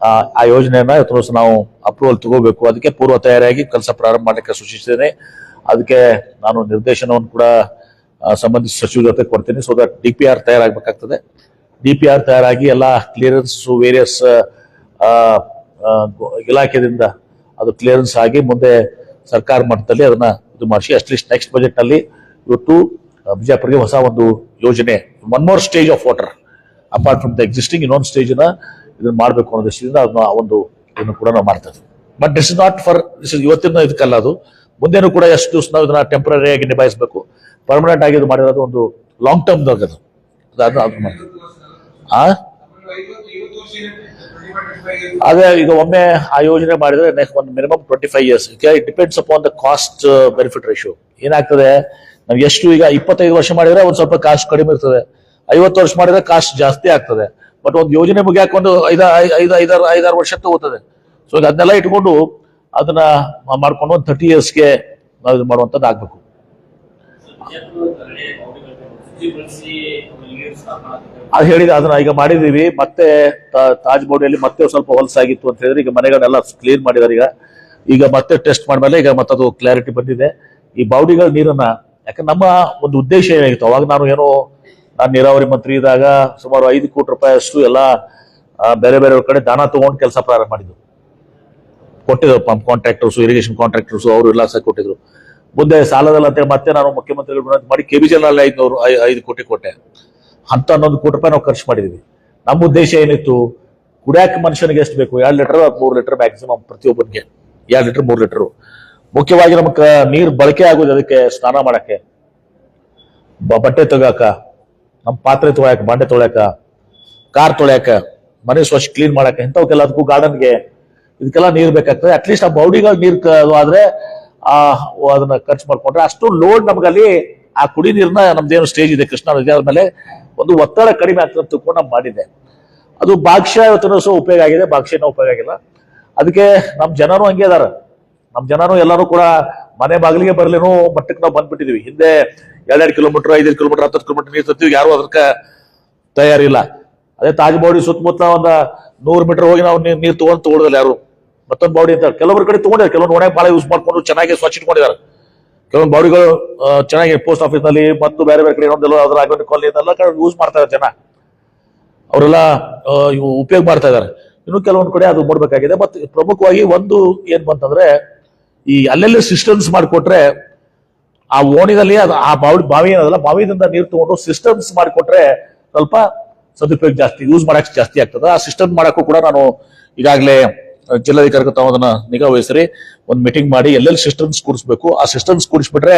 ಆ ಯೋಜನೆಯನ್ನ ಇವತ್ತು ದಿವಸ ನಾವು ಅಪ್ರೂವಲ್ ತಗೋಬೇಕು. ಅದಕ್ಕೆ ಪೂರ್ವ ತಯಾರಿಯಾಗಿ ಕೆಲಸ ಪ್ರಾರಂಭ ಮಾಡಲಿಕ್ಕೆ ಸೂಚಿಸಿದ್ದೇನೆ. ಅದಕ್ಕೆ ನಾನು ನಿರ್ದೇಶನವನ್ನು ಕೂಡ ಸಂಬಂಧಿತ ಸಚಿವರ ಜೊತೆ ಕೊಡ್ತೀನಿ. So that DPR ತಯಾರಾಗಬೇಕಾಗ್ತದೆ. DPR ತಯಾರಾಗಿ ಎಲ್ಲ ಕ್ಲಿಯರೆನ್ಸ್ ವೇರಿಯಸ್ ಇಲಾಖೆಯಿಂದ ಅದು ಕ್ಲಿಯರೆನ್ಸ್ ಆಗಿ ಮುಂದೆ ಸರ್ಕಾರ ಮಟ್ಟದಲ್ಲಿ ಅದನ್ನ ಇದು ಮಾಡಿಸಿ ಅಟ್ಲೀಸ್ಟ್ ನೆಕ್ಸ್ಟ್ ಬಜೆಟ್ ನಲ್ಲಿ ಇವತ್ತು ಬಿಜಾಪುರಿಗೆ ಹೊಸ ಒಂದು ಯೋಜನೆ, one more stage of water apart from the existing ಇನ್ನೊಂದು ಸ್ಟೇಜ್ ಇದನ್ನ ಮಾಡಬೇಕು ಅನ್ನೋ ದೃಷ್ಟಿಯಿಂದ ಅದನ್ನ ಒಂದು ಇದನ್ನು ಕೂಡ ನಾವು ಮಾಡ್ತಾ ಇದ್ದೀವಿ. But this is not for this is ಇವತ್ತಿನ ಇದಕ್ಕಲ್ಲ, ಅದು ಮುಂದೇನು ಕೂಡ ಎಷ್ಟು ದಿವಸ ನಾವು ಇದನ್ನ ಟೆಂಪರರಿ ಆಗಿ ನಿಭಾಯಿಸಬೇಕು, ಪರ್ಮನೆಂಟ್ ಆಗಿ ಇದು ಮಾಡಿರೋದು ಒಂದು ಲಾಂಗ್ ಟರ್ಮ್ ಅದು ಅದೇ ಈಗ ಒಮ್ಮೆ ಆ ಯೋಜನೆ ಮಾಡಿದ್ರೆ ನೆಕ್ಸ್ಟ್ ಒಂದು minimum 25 years. It depends upon the cost benefit ratio. ಏನಾಗ್ತದೆ, ನಾವು ಎಷ್ಟು ಈಗ 25 ವರ್ಷ ಮಾಡಿದ್ರೆ ಒಂದು ಸ್ವಲ್ಪ ಕಾಸ್ಟ್ ಕಡಿಮೆ ಇರ್ತದೆ, 50 ವರ್ಷ ಮಾಡಿದ್ರೆ ಕಾಸ್ಟ್ ಜಾಸ್ತಿ ಆಗ್ತದೆ. ಬಟ್ ಒಂದು ಯೋಜನೆ ಮುಗಿಯಾಕ ಒಂದು 5-6 ವರ್ಷ ತಗೋತದೆ. ಸೊ ಅದನ್ನೆಲ್ಲ ಇಟ್ಕೊಂಡು ಅದನ್ನ ಮಾಡ್ಕೊಂಡು ಒಂದು 30 yearsಗೆ ನಾವು ಇದು ಮಾಡುವಂಥದ್ದು ಆಗ್ಬೇಕು. ಅದು ಹೇಳಿದ ಅದನ್ನ ಈಗ ಮಾಡಿದೀವಿ. ಮತ್ತೆ ತಾಜ್ ಬೋರ್ಡಿಯಲ್ಲಿ ಮತ್ತೆ ಸ್ವಲ್ಪ ಹೊಲಸಾಗಿತ್ತು ಅಂತ ಹೇಳಿದ್ರೆ ಈಗ ಮನೆಗಳನ್ನೆಲ್ಲ ಕ್ಲೀನ್ ಮಾಡಿದಾರೆ. ಈಗ ಮತ್ತೆ ಟೆಸ್ಟ್ ಮಾಡ್ಮೇಲೆ ಈಗ ಮತ್ತದು ಕ್ಲಾರಿಟಿ ಬಂದಿದೆ. ಈ ಬಾವಡಿಗಳ ನೀರನ್ನ, ಯಾಕಂದ್ರೆ ನಮ್ಮ ಒಂದು ಉದ್ದೇಶ ಏನಾಗಿತ್ತು ಅವಾಗ, ನಾನು ನೀರಾವರಿ ಮಂತ್ರಿ ಇದ್ದಾಗ ಸುಮಾರು 5 ಕೋಟಿ ರೂಪಾಯಿ ಅಷ್ಟು ಎಲ್ಲ ಬೇರೆ ಬೇರೆ ಕಡೆ ದಾನ ತಗೊಂಡು ಕೆಲಸ ಪ್ರಾರಂಭ ಮಾಡಿದ್ರು, ಕೊಟ್ಟಿದ್ರು. ಪಂಪ್ ಕಾಂಟ್ರಾಕ್ಟರ್ಸ್, ಇರಿಗೇಷನ್ ಕಾಂಟ್ರಾಕ್ಟರ್ಸ್ ಅವರು ಎಲ್ಲ ಸಹ ಕೊಟ್ಟಿದ್ರು. ಮುಂದೆ ಸಾಲದಲ್ಲ ಅಂತೇಳಿ ಮತ್ತೆ ನಾನು ಮುಖ್ಯಮಂತ್ರಿಗಳು ಮಾಡಿ KBJL 5 ಕೋಟಿ ಕೊಟ್ಟೆ ಅಂತ 11 ಕೋಟಿ ರೂಪಾಯಿ ನಾವು ಖರ್ಚು ಮಾಡಿದೀವಿ. ನಮ್ಮ ಉದ್ದೇಶ ಏನಿತ್ತು, ಕುಡಿಯಾಕ ಮನುಷ್ಯನಿಗೆ ಎಷ್ಟು ಬೇಕು, 2 ಲೀಟರ್ 3 ಲೀಟರ್ ಮ್ಯಾಕ್ಸಿಮಮ್ ಪ್ರತಿಯೊಬ್ಬನಿಗೆ 2 ಲೀಟರ್ 3 ಲೀಟರ್. ಮುಖ್ಯವಾಗಿ ನಮ್ಗೆ ನೀರು ಬಳಕೆ ಆಗೋದು ಅದಕ್ಕೆ ಸ್ನಾನ ಮಾಡಕ್ಕೆ, ಬಟ್ಟೆ ತೊಳ್ಯಾಕ, ನಮ್ಮ ಪಾತ್ರೆ ತೊಳ್ಯಾಕ, ಬಾಂಡೆ ತೊಳ್ಯಾಕ, ಕಾರ್ ತೊಳ್ಯಾಕ, ಮನೆ ಸ್ವಚ್ಛ ಕ್ಲೀನ್ ಮಾಡಕ್ಕೆ, ಇಂಥವಕ್ಕೆಲ್ಲ ಅದಕ್ಕೂ ಗಾರ್ಡನ್ಗೆ ಇದಕ್ಕೆಲ್ಲ ನೀರು ಬೇಕಾಗ್ತದೆ. ಅಟ್ಲೀಸ್ಟ್ ಆ ಬೌಡಿಗಳ ನೀರು ಆದ್ರೆ ಅದನ್ನ ಖರ್ಚು ಮಾಡ್ಕೊಂಡ್ರೆ ಅಷ್ಟು ಲೋಡ್ ನಮ್ಗಲ್ಲಿ ಆ ಕುಡಿ ನೀರನ್ನ ನಮ್ದೇನು ಸ್ಟೇಜ್ ಇದೆ ಕೃಷ್ಣಾ ನದಿ ಮೇಲೆ ಒಂದು ಒತ್ತಡ ಕಡಿಮೆ ಆಗ್ತದೆ ಅಂತ ತಿಳ್ಕೊಂಡು ನಾವು ಮಾಡಿದ್ದೆ. ಅದು ಭಾಗಶಃ ಇವತ್ತು ಸಹ ಉಪಯೋಗ ಆಗಿದೆ, ಭಾಗಶಃ ಉಪಯೋಗ ಆಗಿಲ್ಲ. ಅದಕ್ಕೆ ನಮ್ಮ ಜನರು ಹಂಗೆ ಅದಾರ. ನಮ್ಮ ಜನರು ಎಲ್ಲರೂ ಕೂಡ ಮನೆ ಬಾಗಿಲಿಗೆ ಬರ್ಲೇನೋ ಮಟ್ಟಕ್ಕೆ ನಾವು ಬಂದ್ಬಿಟ್ಟಿದೀವಿ. ಹಿಂದೆ 2 ಕಿಲೋಮೀಟರ್ 5 ಕಿಲೋಮೀಟರ್ 10 ಕಿಲೋಮೀಟರ್ ನೀರು ತರ್ತೀವಿ, ಯಾರು ಅದಕ್ಕೆ ತಯಾರಿಲ್ಲ. ಅದೇ ತಾಜ್ ಬಾವಡಿ ಸುತ್ತಮುತ್ತ ಒಂದು 100 ಮೀಟರ್ ಹೋಗಿ ನಾವು ನೀರು ತಗೊಳ್ಳೋದಿಲ್ಲ ಯಾರು. ಮತ್ತೊಂದು ಬಾವಡಿ ಅಂತ ಕೆಲವೊಬ್ಬರ ಕಡೆ ತಗೊಂಡಿದ್ದಾರೆ, ಕೆಲವೊಂದು ಒಣಗಿ ಭಾಳ ಯೂಸ್ ಮಾಡ್ಕೊಂಡು ಚೆನ್ನಾಗಿ ಸ್ವಚ್ಛ ಇಟ್ಕೊಂಡಿದ್ದಾರೆ. ಕೆಲವೊಂದು ಬಾವಡಿಗಳು ಚೆನ್ನಾಗಿ ಪೋಸ್ಟ್ ಆಫೀಸ್ ನಲ್ಲಿ ಮತ್ತು ಬೇರೆ ಬೇರೆ ಕಡೆ ಇನ್ನೊಂದೆಲ್ಲ ಅದ್ರ ಅಗ್ರನಿ ಕಾಲನಿ ಎಲ್ಲ ಯೂಸ್ ಮಾಡ್ತಾ ಇದ್ದಾರೆ ಜನ, ಅವರೆಲ್ಲ ಉಪಯೋಗ ಮಾಡ್ತಾ ಇದ್ದಾರೆ. ಇನ್ನು ಕೆಲವೊಂದು ಕಡೆ ಅದು ನೋಡ್ಬೇಕಾಗಿದೆ. ಮತ್ತೆ ಪ್ರಮುಖವಾಗಿ ಒಂದು ಏನ್ ಬಂತಂದ್ರೆ, ಈ ಅಲ್ಲೆಲ್ಲ ಸಿಸ್ಟಮ್ಸ್ ಮಾಡಿಕೊಟ್ರೆ ಆ ಓಣಿನಲ್ಲಿ ಆ ಬಾವಿ ಏನದಲ್ಲ, ಬಾವಿಯಿಂದ ನೀರು ತಗೊಂಡು ಸಿಸ್ಟಮ್ಸ್ ಮಾಡಿಕೊಟ್ರೆ ಸ್ವಲ್ಪ ಸದುಪಯೋಗ ಜಾಸ್ತಿ, ಯೂಸ್ ಮಾಡಕ್ ಜಾಸ್ತಿ ಆಗ್ತದೆ. ಆ ಸಿಸ್ಟಮ್ ಮಾಡಕ್ಕೂ ಕೂಡ ನಾನು ಈಗಾಗಲೇ ಜಿಲ್ಲಾಧಿಕಾರಿಗಳು ತಾವು ಅದನ್ನ ನಿಗಾ ವಹಿಸ್ರಿ ಒಂದು ಮೀಟಿಂಗ್ ಮಾಡಿ ಎಲ್ಲೆಲ್ಲಿ ಸಿಸ್ಟಮ್ಸ್ ಕೂಡಿಸ್ಬೇಕು, ಆ ಸಿಸ್ಟಮ್ಸ್ ಕೂಡಿಸ್ಬಿಟ್ರೆ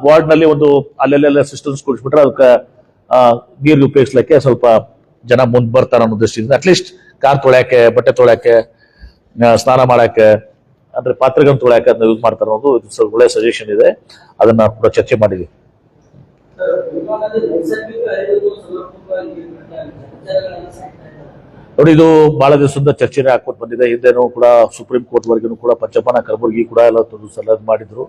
ವಾರ್ಡ್ ನಲ್ಲಿ ಒಂದು ಅಲ್ಲೆಲ್ಲ ಸಿಸ್ಟಮ್ಸ್ ಕೂಡಿಸ್ಬಿಟ್ರೆ ಅದಕ್ಕೆ ನೀರು ಉಪಯೋಗಿಸ್ಲಿಕ್ಕೆ ಸ್ವಲ್ಪ ಜನ ಮುಂದೆ ಬರ್ತಾರ ಅನ್ನೋ ದೃಷ್ಟಿಯಿಂದ ಅಟ್ಲೀಸ್ಟ್ ಕಾರ್ ತೊಳ್ಯಾಕೆ, ಬಟ್ಟೆ ತೊಳ್ಯಾಕೆ, ಸ್ನಾನ ಮಾಡಕ್ಕೆ, ಅಂದ್ರೆ ಪಾತ್ರೆಗಳನ್ನ ತೊಳ್ಯಾಕೆ ಅದನ್ನ ಯೂಸ್ ಮಾಡ್ತಾರೆ ಅನ್ನೋದು ಇದು ಒಳ್ಳೆ ಸಜೆಷನ್ ಇದೆ. ಅದನ್ನ ಕೂಡ ಚರ್ಚೆ ಮಾಡಿದ್ವಿ. ನೋಡಿ, ಇದು ಬಹಳ ದಿವಸದಿಂದ ಚರ್ಚೆನೇ ಹಾಕೋತ್ ಬಂದಿದೆ. ಹಿಂದೆನೂ ಕೂಡ ಸುಪ್ರೀಂ ಕೋರ್ಟ್ ವರೆಗೂ ಕೂಡ ಪಂಚಪ್ಪನ ಕಲಬುರ್ಗಿ ಕೂಡ ಎಲ್ಲ ಸಲಹೆ ಮಾಡಿದ್ರು.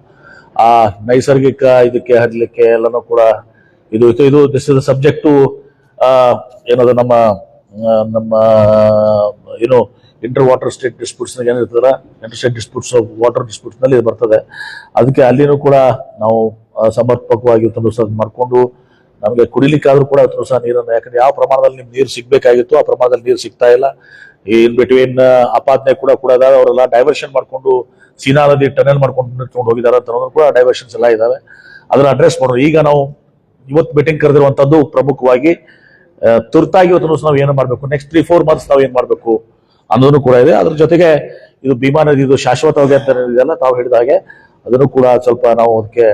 ಆ ನೈಸರ್ಗಿಕ ಇದಕ್ಕೆ ಹರಿಲಿಕ್ಕೆ ಎಲ್ಲನೂ ಕೂಡ ಇದು ದಿಸ್ ಇಸ್ ಸಬ್ಜೆಕ್ಟ್ ಏನದು ನಮ್ಮ ಏನು ಇಂಟರ್ ವಾಟರ್ ಸ್ಟೇಟ್ ಡಿಸ್ಪ್ಯೂಟ್ಸ್ ಏನಿರ್ತದಲ್ಲ, inter state disputes water disputes ನಲ್ಲಿ ಇದು ಬರ್ತದೆ. ಅದಕ್ಕೆ ಅಲ್ಲಿನೂ ಕೂಡ ನಾವು ಸಮರ್ಪಕವಾಗಿ ಮಾಡ್ಕೊಂಡು ನಮಗೆ ಕುಡಿಲಿಕ್ಕಾದ್ರೂ ಕೂಡ ಸಹ ನೀರನ್ನು, ಯಾಕಂದ್ರೆ ಯಾವ ಪ್ರಮಾಣದಲ್ಲಿ ನಿಮ್ಗೆ ನೀರು ಸಿಗ್ಬೇಕಾಗಿತ್ತು ಆ ಪ್ರಮಾಣದಲ್ಲಿ ನೀರು ಸಿಗ್ತಾ ಇಲ್ಲ. ಇನ್ ಬಿಟ್ವೀನ್ ಅಪಾದನೆ ಕೂಡ ಅವರೆಲ್ಲ ಡೈವರ್ಷನ್ ಮಾಡ್ಕೊಂಡು ಸೀನಾ ನದಿ ಟನೆಲ್ ಮಾಡ್ಕೊಂಡು ಹೋಗಿದ್ದಾರೆ ಅಂತ ಕೂಡ ಡೈವರ್ಷನ್ಸ್ ಎಲ್ಲ ಇದಾವೆ. ಅದನ್ನ ಅಡ್ರೆಸ್ ಮಾಡೋದು. ಈಗ ನಾವು ಇವತ್ತು ಮೀಟಿಂಗ್ ಕರೆದಿರುವಂತದ್ದು ಪ್ರಮುಖವಾಗಿ ತುರ್ತಾಗಿ ಇವತ್ತು ನಾವು ಏನು ಮಾಡ್ಬೇಕು, ನೆಕ್ಸ್ಟ್ 3-4 months ನಾವು ಏನ್ ಮಾಡ್ಬೇಕು ಅನ್ನೋದನ್ನು ಕೂಡ ಇದೆ. ಅದ್ರ ಜೊತೆಗೆ ಇದು ಭೀಮಾ ನದಿ ಇದು ಶಾಶ್ವತವಾಗಿ ಅಂತ ಇದೆಯಲ್ಲ, ತಾವು ಹೇಳಿದ ಹಾಗೆ ಅದನ್ನು ಕೂಡ ಸ್ವಲ್ಪ ನಾವು ಅದಕ್ಕೆ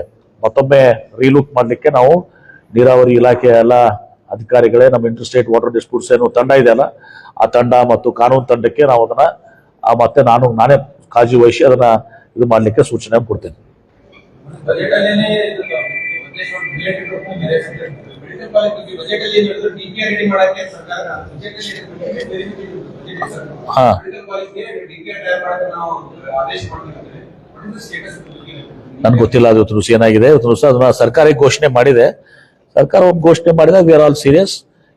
ಮತ್ತೊಮ್ಮೆ ರೀಲುಕ್ ಮಾಡ್ಲಿಕ್ಕೆ ನಾವು ನೀರಾವರಿ ಇಲಾಖೆಯ ಎಲ್ಲ ಅಧಿಕಾರಿಗಳೇ, ನಮ್ಮ ಇಂಟರ್ ಸ್ಟೇಟ್ ವಾಟರ್ ಡಿಸ್ಪ್ಯೂಟ್ಸ್ ಏನು ತಂಡ ಇದೆಯಲ್ಲ ಆ ತಂಡ ಮತ್ತು ಕಾನೂನು ತಂಡಕ್ಕೆ ನಾವು ಅದನ್ನ ಮತ್ತೆ ನಾನೇ ಕಾಳಜಿ ವಹಿಸಿ ಅದನ್ನ ಇದು ಮಾಡ್ಲಿಕ್ಕೆ ಸೂಚನೆ ಕೊಡ್ತೇನೆ. ಹಾ, ನನ್ಗೆ ಗೊತ್ತಿಲ್ಲ ಅದು ತುಳಸಿ ಏನಾಗಿದೆ. ತುಳಸಿ ಅದನ್ನ ಸರ್ಕಾರ ಘೋಷಣೆ ಮಾಡಿದೆ. ಸರ್ಕಾರ ಒಂದು ಘೋಷಣೆ ಮಾಡಿದಾಗ ವಿ ಆರ್ ಆಲ್ ಸೀರಿಯಸ್.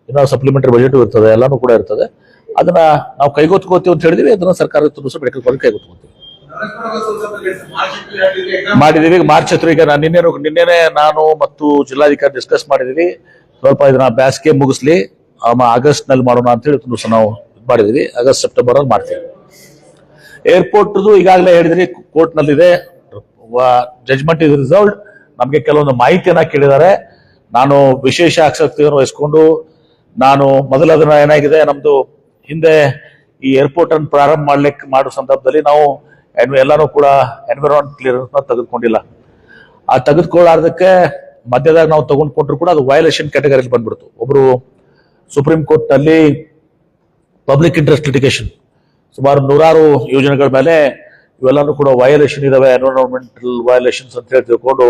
ಇನ್ನು ಸಪ್ಲಿಮೆಂಟರಿ ಬಜೆಟ್ ಇರ್ತದೆ, ಎಲ್ಲಾನು ಕೂಡ ಇರ್ತದೆ. ಅದನ್ನ ನಾವು ಕೈಗೊತ್ಕೋತೀವಿ ಅಂತ ಹೇಳಿದ್ವಿ. ಅದನ್ನ ಸರ್ಕಾರ ತುಳಸಿ ಮೆಡಿಕಲ್ ಕಾಲೇಜ್ ಕೈಗೊತ್ಕೋತೀವಿ. ಮಾಡಿದೀವಿ. ಮಾರ್ಚ್ ಹತ್ರ ಈಗ ನಿನ್ನೆನೆ ನಾನು ಮತ್ತು ಜಿಲ್ಲಾಧಿಕಾರಿ ಡಿಸ್ಕಸ್ ಮಾಡಿದೀವಿ. ಸ್ವಲ್ಪ ಇದನ್ನ ಬ್ಯಾಸ್ಗೆ ಮುಗಿಸ್ಲಿ, ಆಗಸ್ಟ್ ನಲ್ಲಿ ಮಾಡೋಣ ಅಂತ ಹೇಳಿ ಒಂದು ನಾವು ಮಾಡಿದೀವಿ. ಆಗಸ್ಟ್ ಸೆಪ್ಟೆಂಬರ್ ಅಲ್ಲಿ ಮಾಡ್ತೀವಿ. ಏರ್ಪೋರ್ಟ್ ಈಗಾಗಲೇ ಹೇಳಿದ್ರಿ, ಕೋರ್ಟ್ ನಲ್ಲಿದೆ, ಜಜ್ಮೆಂಟ್ ಇಸ್ ರಿಸರ್ವ್ಡ್. ನಮಗೆ ಕೆಲವೊಂದು ಮಾಹಿತಿಯನ್ನ ಕೇಳಿದ್ದಾರೆ. ನಾನು ವಿಶೇಷ ಆಸಕ್ತಿಯನ್ನು ವಹಿಸಿಕೊಂಡು ನಾನು ಮೊದಲದನ್ನ ಏನಾಗಿದೆ, ನಮ್ದು ಹಿಂದೆ ಈ ಏರ್ಪೋರ್ಟ್ ಅನ್ನು ಪ್ರಾರಂಭ ಮಾಡೋ ಸಂದರ್ಭದಲ್ಲಿ ನಾವು ಎಲ್ಲಾನು ಕೂಡ ಎನ್ವಿರಾನ್ಮೆಂಟ್ ಕ್ಲಿಯರೆನ್ಸ್ ತೆಗೆದುಕೊಂಡಿಲ್ಲ. ಆ ತೆಗೆದುಕೊಳ್ಳಾರ್ದಕ್ಕೆ ಮಧ್ಯದಾಗ ನಾವು ತಗೊಂಡ್ಕೊಂಡ್ರು ಕೂಡ ಅದು ವಯಲೇಷನ್ ಕ್ಯಾಟಗರಿಯಲ್ಲಿ ಬಂದ್ಬಿಡ್ತು. ಒಬ್ರು ಸುಪ್ರೀಂ ಕೋರ್ಟ್ ನಲ್ಲಿ ಪಬ್ಲಿಕ್ ಇಂಟ್ರೆಸ್ಟ್ ಲಿಟಿಗೇಷನ್ ಸುಮಾರು 100 ಯೋಜನೆಗಳ ಮೇಲೆ ಇವೆಲ್ಲಾನು ಕೂಡ ವಯಲೇಷನ್ ಇದಾವೆ, ಎನ್ವಿರಾನ್ಮೆಂಟಲ್ ವಯಲೇಷನ್ಸ್ ಅಂತ ಹೇಳಿ ತಿಳ್ಕೊಂಡು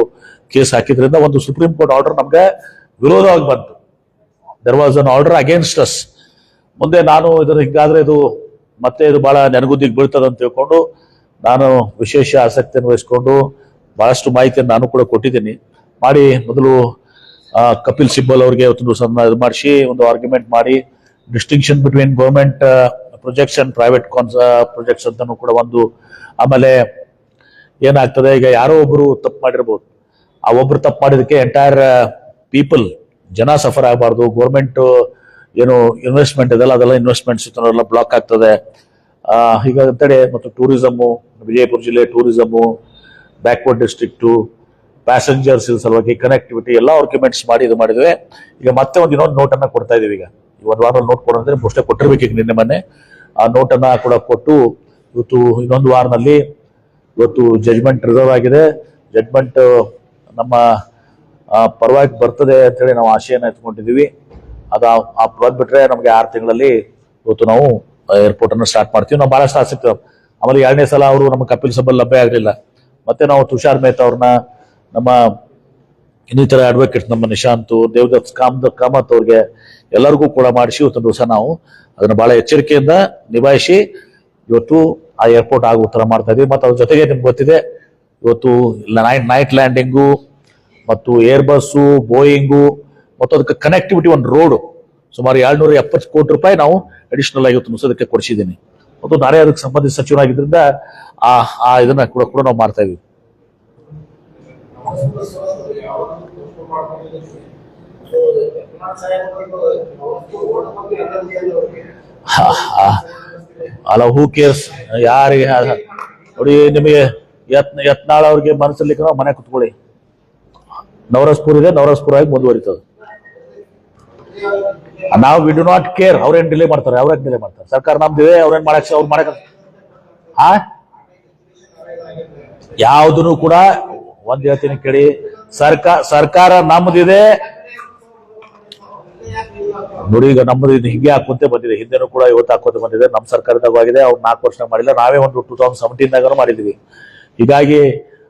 ಕೇಸ್ ಹಾಕಿದ್ರಿಂದ ಒಂದು ಸುಪ್ರೀಂ ಕೋರ್ಟ್ ಆರ್ಡರ್ ನಮ್ಗೆ ವಿರೋಧವಾಗಿ ಬಂತು. There was an order against us. ಮುಂದೆ ನಾನು ಇದರ ಹಿಂಗಾದ್ರೆ ಇದು ಮತ್ತೆ ಇದು ಬಹಳ ನೆನಗುದ್ದಿಗೆ ಬೀಳ್ತದೆ ಅಂತ ತಿಳ್ಕೊಂಡು ನಾನು ವಿಶೇಷ ಆಸಕ್ತಿಯನ್ನು ವಹಿಸಿಕೊಂಡು ಬಹಳಷ್ಟು ಮಾಹಿತಿಯನ್ನು ನಾನು ಕೂಡ ಕೊಟ್ಟಿದ್ದೀನಿ. ಮಾಡಿ ಮೊದಲು ಕಪಿಲ್ ಸಿಬ್ಬಲ್ ಅವ್ರಿಗೆ ಇವತ್ತು ಇದು ಮಾಡಿಸಿ ಒಂದು ಆರ್ಗ್ಯುಮೆಂಟ್ ಮಾಡಿ distinction between government projects and private projects ಅಂತಾನು ಕೂಡ ಒಂದು. ಆಮೇಲೆ ಏನಾಗ್ತದೆ, ಈಗ ಯಾರೋ ಒಬ್ರು ತಪ್ಪು ಮಾಡಿರ್ಬೋದು, ಆ ಒಬ್ರು ತಪ್ಪು ಮಾಡಿದಕ್ಕೆ ಎಂಟೈರ್ ಪೀಪಲ್ ಜನ ಸಫರ್ ಆಗಬಾರ್ದು. ಗೌರ್ಮೆಂಟ್ ಏನು ಇನ್ವೆಸ್ಟ್ಮೆಂಟ್ ಇದೆಲ್ಲ ಅದೆಲ್ಲ ಇನ್ವೆಸ್ಟ್ಮೆಂಟ್ಸ್ ಎಲ್ಲ ಬ್ಲಾಕ್ ಆಗ್ತದೆ ಹೀಗಂತೇಳಿ. ಮತ್ತು ಟೂರಿಸಮು, ವಿಜಯಪುರ ಜಿಲ್ಲೆ ಟೂರಿಸಮು, ಬ್ಯಾಕ್ವರ್ಡ್ ಡಿಸ್ಟ್ರಿಕ್ಟು, ಪ್ಯಾಸೆಂಜರ್ಸ್ ಸಲುವಾಗಿ ಕನೆಕ್ಟಿವಿಟಿ ಎಲ್ಲ ಆರ್ಗ್ಯುಮೆಂಟ್ಸ್ ಮಾಡಿ ಇದು ಮಾಡಿದ್ವಿ. ಈಗ ಮತ್ತೆ ಒಂದು ಇನ್ನೊಂದು ನೋಟನ್ನ ಕೊಡ್ತಾ ಇದೀವಿ. ಈಗ ಒಂದು ವಾರದಲ್ಲಿ ನೋಟ್ ಕೊಡೋದ್ರೆ ಅಷ್ಟೇ ಕೊಟ್ಟಿರ್ಬೇಕು. ಈಗ ನಿನ್ನೆ ಮೊನ್ನೆ ಆ ನೋಟನ್ನ ಕೂಡ ಕೊಟ್ಟು ಇವತ್ತು ಇನ್ನೊಂದು ವಾರದಲ್ಲಿ ಇವತ್ತು ಜಜ್ಮೆಂಟ್ ರಿಸರ್ವ್ ಆಗಿದೆ. ಜಜ್ಮೆಂಟ್ ನಮ್ಮ ಪರವಾಗಿ ಬರ್ತದೆ ಅಂತೇಳಿ ನಾವು ಆಶೆಯನ್ನ ಎತ್ಕೊಂಡಿದೀವಿ. ಅದು ಬಂದ್ಬಿಟ್ರೆ ನಮಗೆ 6 ತಿಂಗಳಲ್ಲಿ ಇವತ್ತು ನಾವು ಏರ್ಪೋರ್ಟ್ ಅನ್ನು ಸ್ಟಾರ್ಟ್ ಮಾಡ್ತೀವಿ. ನಾವು ಬಹಳಷ್ಟು ಆಸಕ್ತಿ. ಆಮೇಲೆ 2ನೇ ಸಲ ಅವರು ನಮ್ಮ ಕಪಿಲ್ ಸಿಬ್ಬಲ್ ಲಭ್ಯ ಆಗಲಿಲ್ಲ. ಮತ್ತೆ ನಾವು ತುಷಾರ್ ಮೆಹ್ತಾ ಅವ್ರನ್ನ, ನಮ್ಮ ಇನ್ನಿತರ ಅಡ್ವೊಕೇಟ್ ನಮ್ಮ ನಿಶಾಂತ್, ದೇವದತ್ ಕಾಮತ್ ಅವ್ರಿಗೆ ಎಲ್ಲರಿಗೂ ಕೂಡ ಮಾಡಿಸಿ ಇವತ್ತು ದಿವಸ ನಾವು ಅದನ್ನ ಬಹಳ ಎಚ್ಚರಿಕೆಯಿಂದ ನಿಭಾಯಿಸಿ ಇವತ್ತು ಆ ಏರ್ಪೋರ್ಟ್ ಆಗೋ ತರ ಮಾಡ್ತಾ ಇದೀವಿ. ಮತ್ತು ಅದ್ರ ಜೊತೆಗೆ ನಿಮ್ಗೆ ಗೊತ್ತಿದೆ, ಇವತ್ತು ನೈಟ್ ಲ್ಯಾಂಡಿಂಗು ಮತ್ತು ಏರ್ ಬಸ್ಸು, ಬೋಯಿಂಗು ಮತ್ತು ಅದಕ್ಕೆ ಕನೆಕ್ಟಿವಿಟಿ ಒಂದು ರೋಡ್ ಸುಮಾರು 270 ಕೋಟಿ ರೂಪಾಯಿ ನಾವು ಅಡಿಷನಲ್ ಆಗಿ ಇವತ್ತು ಮುಸೋದಕ್ಕೆ ಕೊಡಿಸಿದ್ದೀನಿ. ಮತ್ತು ನಾನೇ ಅದಕ್ಕೆ ಸಂಬಂಧಿತ ಸಚಿವರಾಗಿದ್ದರಿಂದ ಆ ಇದನ್ನ ಕೂಡ ನಾವು ಮಾಡ್ತಾ ಇದೀವಿ. ಅಲ್ಲ, ಹೂ ಕೇರ್ಸ್ ಯಾರಿಗೆ ನೋಡಿ. ನಿಮಗೆ ಯತ್ನಾಳ್ ಅವ್ರಿಗೆ ಮನಸ್ಸಲ್ಲಿ ಮನೆ ಕುತ್ಕೊಳ್ಳಿ. ನವರಸ್ಪುರ್ ಇದೆ, ನವರಸ್ಪುರ ಆಗಿ ಮುಂದುವರಿತದೆ. ನಾವು ವಿ ಡು ನಾಟ್ ಕೇರ್. ಅವ್ರೇನ್ ಡಿಲೇ ಮಾಡ್ತಾರೆ, ಸರ್ಕಾರ ನಮ್ದಿದೆ, ಅವ್ರೇನ್ ಮಾಡಕ್ ಯಾವುದನ್ನು ಕೂಡ ಒಂದ್ ಹೇಳ್ತೀನಿ ಕೇಳಿ. ಸರ್ಕಾರ ನಮ್ದಿದೆ ನೋಡಿ. ಈಗ ನಮ್ಮದು ಹಿಂಗೆ ಹಾಕುವಂತೆ ಬಂದಿದೆ, ಹಿಂದೆನೂ ಕೂಡ ಇವತ್ತು ಹಾಕೋತ ಬಂದಿದೆ. ನಮ್ಮ ಸರ್ಕಾರದಾಗ ಆಗಿದೆ. ಅವ್ರು 4 ವರ್ಷ ಮಾಡಿಲ್ಲ, ನಾವೇ ಒಂದು 2017 ಮಾಡಿದ್ವಿ. ಹೀಗಾಗಿ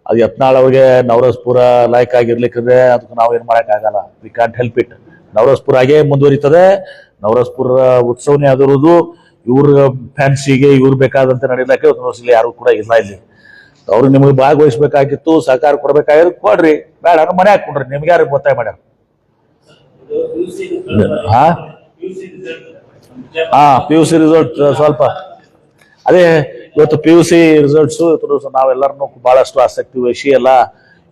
ಅದು ಯತ್ನಾಳ್ ಅವ್ರಿಗೆ ನವರಸ್ಪುರ ಲೈಕ್ ಆಗಿರ್ಲಿಕ್ಕಂದ್ರೆ ಅದಕ್ಕೆ ನಾವು ಏನ್ ಮಾಡಕ್ ಆಗಲ್ಲ. We can't help it. ನವರಸ್ಪುರ ಆಗೇ ಮುಂದುವರಿತದೆ. ನವರಸ್ಪುರ ಉತ್ಸವನೇ ಆಗಿರೋದು. ಇವ್ರ ಫ್ಯಾನ್ಸಿಗೆ ಇವ್ರು ಬೇಕಾದಂತೆ ನಡೀಲಿಕ್ಕೆ ಯಾರು ಕೂಡ ಇಲ್ಲ ಇಲ್ಲಿ. ಅವ್ರು ನಿಮಗೆ ಭಾಗವಹಿಸ್ಬೇಕಾಗಿತ್ತು, ಸಹಕಾರ ಕೊಡ್ಬೇಕಾಗಿರೋ ಕೊಡ್ರಿ, ಬೇಡ ಮನೆ ಹಾಕೊಂಡ್ರಿ. ನಿಮ್ಗೆ ಯಾರು ಒತ್ತಾಯ ಮಾಡ್ಯಾರ? PUC ರಿಸಲ್ಟ್ ಸ್ವಲ್ಪ ಅದೇ ಇವತ್ತು PUC ರಿಸಲ್ಟ್ಸ್ ನಾವೆಲ್ಲರನ್ನು ಬಹಳಷ್ಟು ಆಸಕ್ತಿ ವಹಿಸಿ ಎಲ್ಲ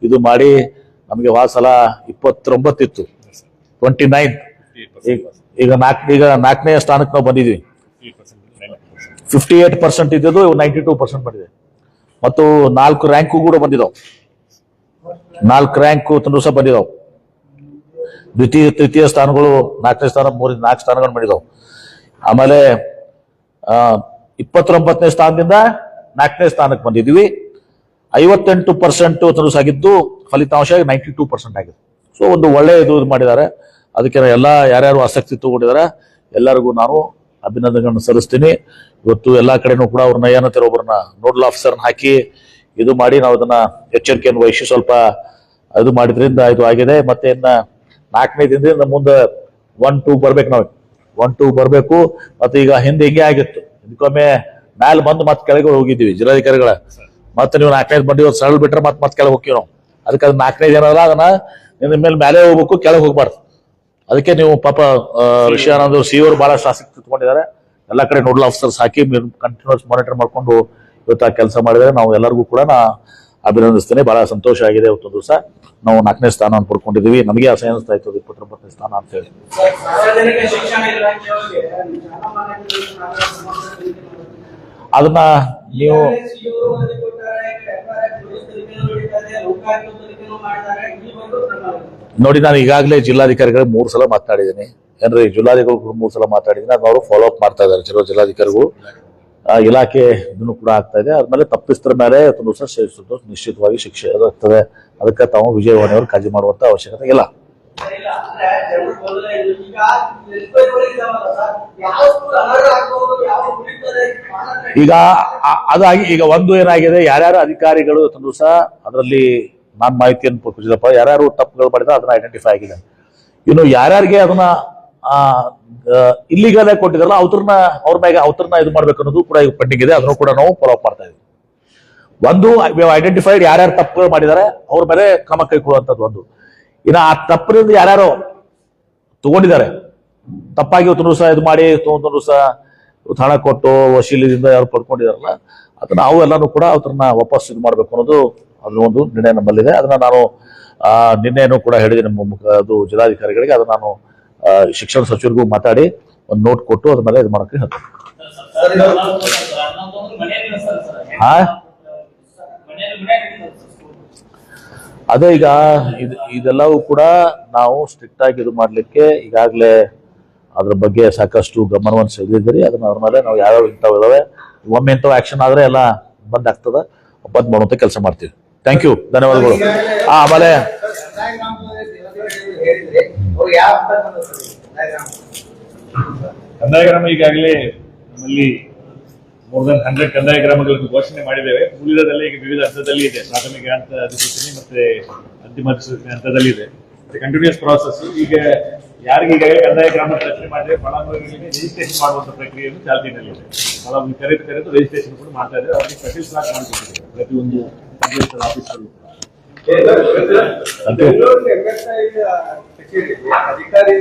ಇದು ಮಾಡಿ ನಮಗೆ ಸಲ 29 ಇತ್ತು, 29. ಈಗ 4ನೇ ಸ್ಥಾನಕ್ಕೆ ನಾವು ಬಂದಿದ್ವಿ. 58% ಇದ್ದದ್ದು 92% ಬಂದಿದೆ. ಮತ್ತು 4 ರ್ಯಾಂಕು ಕೂಡ ಬಂದಿದ್ದಾವ್. 4 ರ್ಯಾಂಕು ಸಹ ಬಂದಿದ್ದಾವ್. ತೃತೀಯ ಸ್ಥಾನಗಳು 4ನೇ ಸ್ಥಾನ, 4 ಸ್ಥಾನಗಳು ಮಾಡಿದಾವ್. ಆಮೇಲೆ 29ನೇ ಸ್ಥಾನದಿಂದ 4ನೇ ಸ್ಥಾನಕ್ಕೆ ಬಂದಿದ್ವಿ. 58% ಆಗಿದ್ದು ಫಲಿತಾಂಶ 92% ಆಗಿದೆ. ಸೊ ಒಂದು ಒಳ್ಳೆ ಇದು ಮಾಡಿದ್ದಾರೆ. ಅದಕ್ಕೆ ಯಾರ್ಯಾರು ಆಸಕ್ತಿ ತಗೊಂಡಿದ್ದಾರೆ ಎಲ್ಲರಿಗೂ ನಾನು ಅಭಿನಂದನೆಗಳನ್ನು ಸಲ್ಲಿಸ್ತೀನಿ. ಇವತ್ತು ಎಲ್ಲಾ ಕಡೆನೂ ಕೂಡ ಅವ್ರನ್ನ ಏನಂತಾರೆ, ಒಬ್ಬರನ್ನ ನೋಡಲ್ ಆಫೀಸರ್ ಹಾಕಿ ಇದು ಮಾಡಿ ನಾವು ಅದನ್ನ ಎಚ್ಚರಿಕೆಯನ್ನು ವಹಿಸಿ ಸ್ವಲ್ಪ ಇದು ಮಾಡಿದ್ರಿಂದ ಇದು ಆಗಿದೆ. ಮತ್ತೆ ಇನ್ನ 4ನೇ ದಿನದಿಂದ ಮುಂದೆ 1-2 ಬರ್ಬೇಕು. ನಾವು 1-2 ಬರ್ಬೇಕು. ಮತ್ತೆ ಈಗ ಹಿಂದೆ ಹಿಂಗೆ ಆಗಿತ್ತು, ಇದಕ್ಕೊಮ್ಮೆ ಮ್ಯಾಲ ಬಂದು ಮತ್ತೆ ಕೆಳಗೆ ಹೋಗಿದ್ದೀವಿ ಜಿಲ್ಲಾಧಿಕಾರಿಗಳ. ಮತ್ತೆ ನೀವು 4ನೇದು ಬಂದು ಸರಳ ಬಿಟ್ರೆ ಮತ್ತೆ ಕೆಳಗೆ ಹೋಗ್ತೀವಿ ನಾವು. ಅದಕ್ಕೆ ಅದು 4ನೇದು ಏನಲ್ಲ, ಅದನ್ನ ನಿನ್ನ ಮೇಲೆ ಹೋಗ್ಬೇಕು, ಕೆಳಗೆ ಹೋಗ್ಬಾರ್ದು. ಅದಕ್ಕೆ ನೀವು ಪಾಪ ಋಷಿಯಾನಂದ್ ಸಿಇಒರು ಬಹಳಷ್ಟು ಆಸಕ್ತಿ ತಗೊಂಡಿದ್ದಾರೆ. ಎಲ್ಲಾ ಕಡೆ ನೋಡಲ್ ಆಫೀಸರ್ಸ್ ಹಾಕಿ ಕಂಟಿನ್ಯೂಸ್ ಮಾನಿಟರ್ ಮಾಡ್ಕೊಂಡು ಇವತ್ತು ಆ ಕೆಲಸ ಮಾಡಿದರೆ ನಾವು ಎಲ್ಲರಿಗೂ ಕೂಡ ನಾ ಅಭಿನಂದಿಸ್ತೇನೆ. ಬಹಳ ಸಂತೋಷ ಆಗಿದೆ. ಇವತ್ತು ದಿವಸ ನಾವು 4ನೇ ಸ್ಥಾನ ಪಡ್ಕೊಂಡಿದ್ದೀವಿ. ನಮಗೆ ಅಸಹ್ಯ ಅನಿಸ್ತಾ ಇತ್ತು 29ನೇ ಸ್ಥಾನ ಅಂತ ಹೇಳಿ. ಸಾರ್ವಜನಿಕ ಶಿಕ್ಷಣ ಇಲಾಖೆಯೊಳಗೆ ಅದನ್ನ ನೀವು ನೋಡಿ, ನಾನು ಈಗಾಗಲೇ ಜಿಲ್ಲಾಧಿಕಾರಿಗಳು 3 ಸಲ ಮಾತನಾಡಿದ್ದೀನಿ. ಏನ್ರಿ, ಜಿಲ್ಲಾಧಿಕಾರಿಗಳು 3 ಸಲ ಮಾತಾಡಿದ್ದೀನಿ. ಅದು ಅವರು ಫಾಲೋ ಅಪ್ ಮಾಡ್ತಾ ಇದ್ದಾರೆ. ಕೆಲವು ಜಿಲ್ಲಾಧಿಕಾರಿಗಳು ಇಲಾಖೆ ಇದನ್ನು ಕೂಡ ಆಗ್ತಾ ಇದೆ. ಅದ್ಮೇಲೆ ತಪ್ಪಿಸ್ತರ ಮೇಲೆ ದಿವಸ ನಿಶ್ಚಿತವಾಗಿ ಶಿಕ್ಷೆ ಇರುತ್ತದೆ. ಅದಕ್ಕೆ ತಾವು ವಿಜಯವಾಣಿಯವರು ಕಾಳಜಿ ಮಾಡುವಂತ ಅವಶ್ಯಕತೆ ಇಲ್ಲ. ಈಗ ಅದಾಗಿ ಈಗ ಒಂದು ಏನಾಗಿದೆ, ಯಾರ್ಯಾರು ಅಧಿಕಾರಿಗಳು ದಿವಸ ಅದರಲ್ಲಿ ನಾನ್ ಮಾಹಿತಿಯನ್ನು ಕೊಟ್ಟಿದ್ದಪ್ಪ, ಯಾರ್ಯಾರು ತಪ್ಪುಗಳು ಮಾಡಿದ್ರೆ ಅದನ್ನ ಐಡೆಂಟಿಫೈ ಆಗಿದೆ. ಇನ್ನು ಯಾರ್ಯಾರಿಗೆ ಅದನ್ನ ಇಲ್ಲಿಗಲೇ ಕೊಟ್ಟಿದ್ರಲ್ಲ ಅವ್ರ ಮ್ಯಾಗ ಅವ್ರನ್ನ ಇದು ಮಾಡ್ಬೇಕು ಅನ್ನೋದು ಕೂಡ ಈಗ ಪೆಂಡಿಂಗ್ ಇದೆ. ಅದನ್ನು ಕೂಡ ನಾವು ಫಾಲೋ ಅಪ್ ಮಾಡ್ತಾ ಇದ್ದೀವಿ. ಒಂದು ಐಡೆಂಟಿಫೈಡ್ ಯಾರ್ಯಾರು ತಪ್ಪುಗಳು ಮಾಡಿದ್ದಾರೆ ಅವ್ರ ಮೇಲೆ ಕ್ರಮ ಕೈಗೊಳ್ಳುವಂಥದ್ದು ಒಂದು. ಇನ್ನು ಆ ತಪ್ಪಿನಿಂದ ಯಾರ್ಯಾರು ತಗೊಂಡಿದ್ದಾರೆ, ತಪ್ಪಾಗಿ ದಿವಸ ಇದು ಮಾಡಿ ದಿವಸ ಹಣ ಕೊಟ್ಟು ವಶೀಲಿದಿಂದ ಯಾರು ಪಡ್ಕೊಂಡಿದಾರಲ್ಲ, ಅದನ್ನ ನಾವು ಎಲ್ಲಾನು ಕೂಡ ಅವ್ರನ್ನ ವಾಪಸ್ ಇದು ಮಾಡ್ಬೇಕು ಅನ್ನೋದು ಅದು ಒಂದು ನಿರ್ಣಯ ನಮ್ಮಲ್ಲಿದೆ. ಅದನ್ನ ನಾನು ನಿನ್ನೆನೂ ಕೂಡ ಹೇಳಿದೆ ನಮ್ಮ ಅದು ಜಿಲ್ಲಾಧಿಕಾರಿಗಳಿಗೆ. ಅದನ್ನ ನಾನು ಶಿಕ್ಷಣ ಸಚಿವರಿಗೂ ಮಾತಾಡಿ ಒಂದು ನೋಟ್ ಕೊಟ್ಟು ಅದ್ರ ಮೇಲೆ ಇದು ಮಾಡಕ್ಕೆ ಹೇಳ್ತೀನಿ. ಅದೇ ಈಗ ಇದೆಲ್ಲವೂ ಕೂಡ ನಾವು ಸ್ಟ್ರಿಕ್ಟ್ ಆಗಿ ಇದು ಮಾಡ್ಲಿಕ್ಕೆ ಈಗಾಗಲೇ ಅದ್ರ ಬಗ್ಗೆ ಸಾಕಷ್ಟು ಗಮನವನ್ನು ಸೆಳೆದಿದ್ದೀರಿ. ಅದನ್ನ ಅವ್ರ ಮೇಲೆ ನಾವು ಯಾವ್ಯಾವ ಇಂಥವು ಇದಾವೆ, ಒಮ್ಮೆ ಇಂಥವು ಆಕ್ಷನ್ ಆದ್ರೆ ಎಲ್ಲ ಬಂದ್ ಆಗ್ತದ, ಬಂದ್ ಮಾಡುವಂತ ಕೆಲಸ ಮಾಡ್ತೀವಿ. ಥ್ಯಾಂಕ್ ಯು, ಧನ್ಯವಾದಗಳು. ಆಮೇಲೆ ಕಂದಾಯ ಗ್ರಾಮ ಈಗಾಗಲೇ ನಮ್ಮಲ್ಲಿ ಮೋರ್ ದನ್ 100 ಕಂದಾಯ ಗ್ರಾಮಗಳನ್ನು ಘೋಷಣೆ ಮಾಡಿದ್ದೇವೆ. ಉಳಿದದಲ್ಲಿ ಈಗ ವಿವಿಧ ಹಂತದಲ್ಲಿ ಇದೆ. ಪ್ರಾಥಮಿಕ ಹಂತ ಅಧಿಸೂಚನೆ ಮತ್ತೆ ಅಂತಿಮ ಅಧಿಸೂಚನೆ ಹಂತದಲ್ಲಿ ಇದೆ. Continuous process. ಈಗ ಯಾರಿಗೆ ಈಗಾಗಲೇ ಕಂದಾಯ ಗ್ರಾಮ ರಚನೆ ಮಾಡಿದ್ರೆ ಫಲಾನುಭವಿಗಳಿಗೆ ರಿಜಿಸ್ಟ್ರೇಷನ್ ಮಾಡುವಂತ ಪ್ರಕ್ರಿಯೆಯನ್ನು ಚಾಲ್ತಿನಲ್ಲಿದೆ. ಫಲಾನುಭವಿ ಕರೆದು ರಿಜಿಸ್ಟ್ರೇಷನ್ ಕೂಡ ಮಾಡ್ತಾ ಇದ್ದಾರೆ. ಅವರಿಗೆ ಸ್ಪೆಷಲ್ ಸ್ಲಾಟ್ ಮಾಡಿಕೊಟ್ಟಿದ್ದಾರೆ ಪ್ರತಿಯೊಂದು ಆಫೀಸಲ್ಲೂ. ಅಧಿಕಾರಿ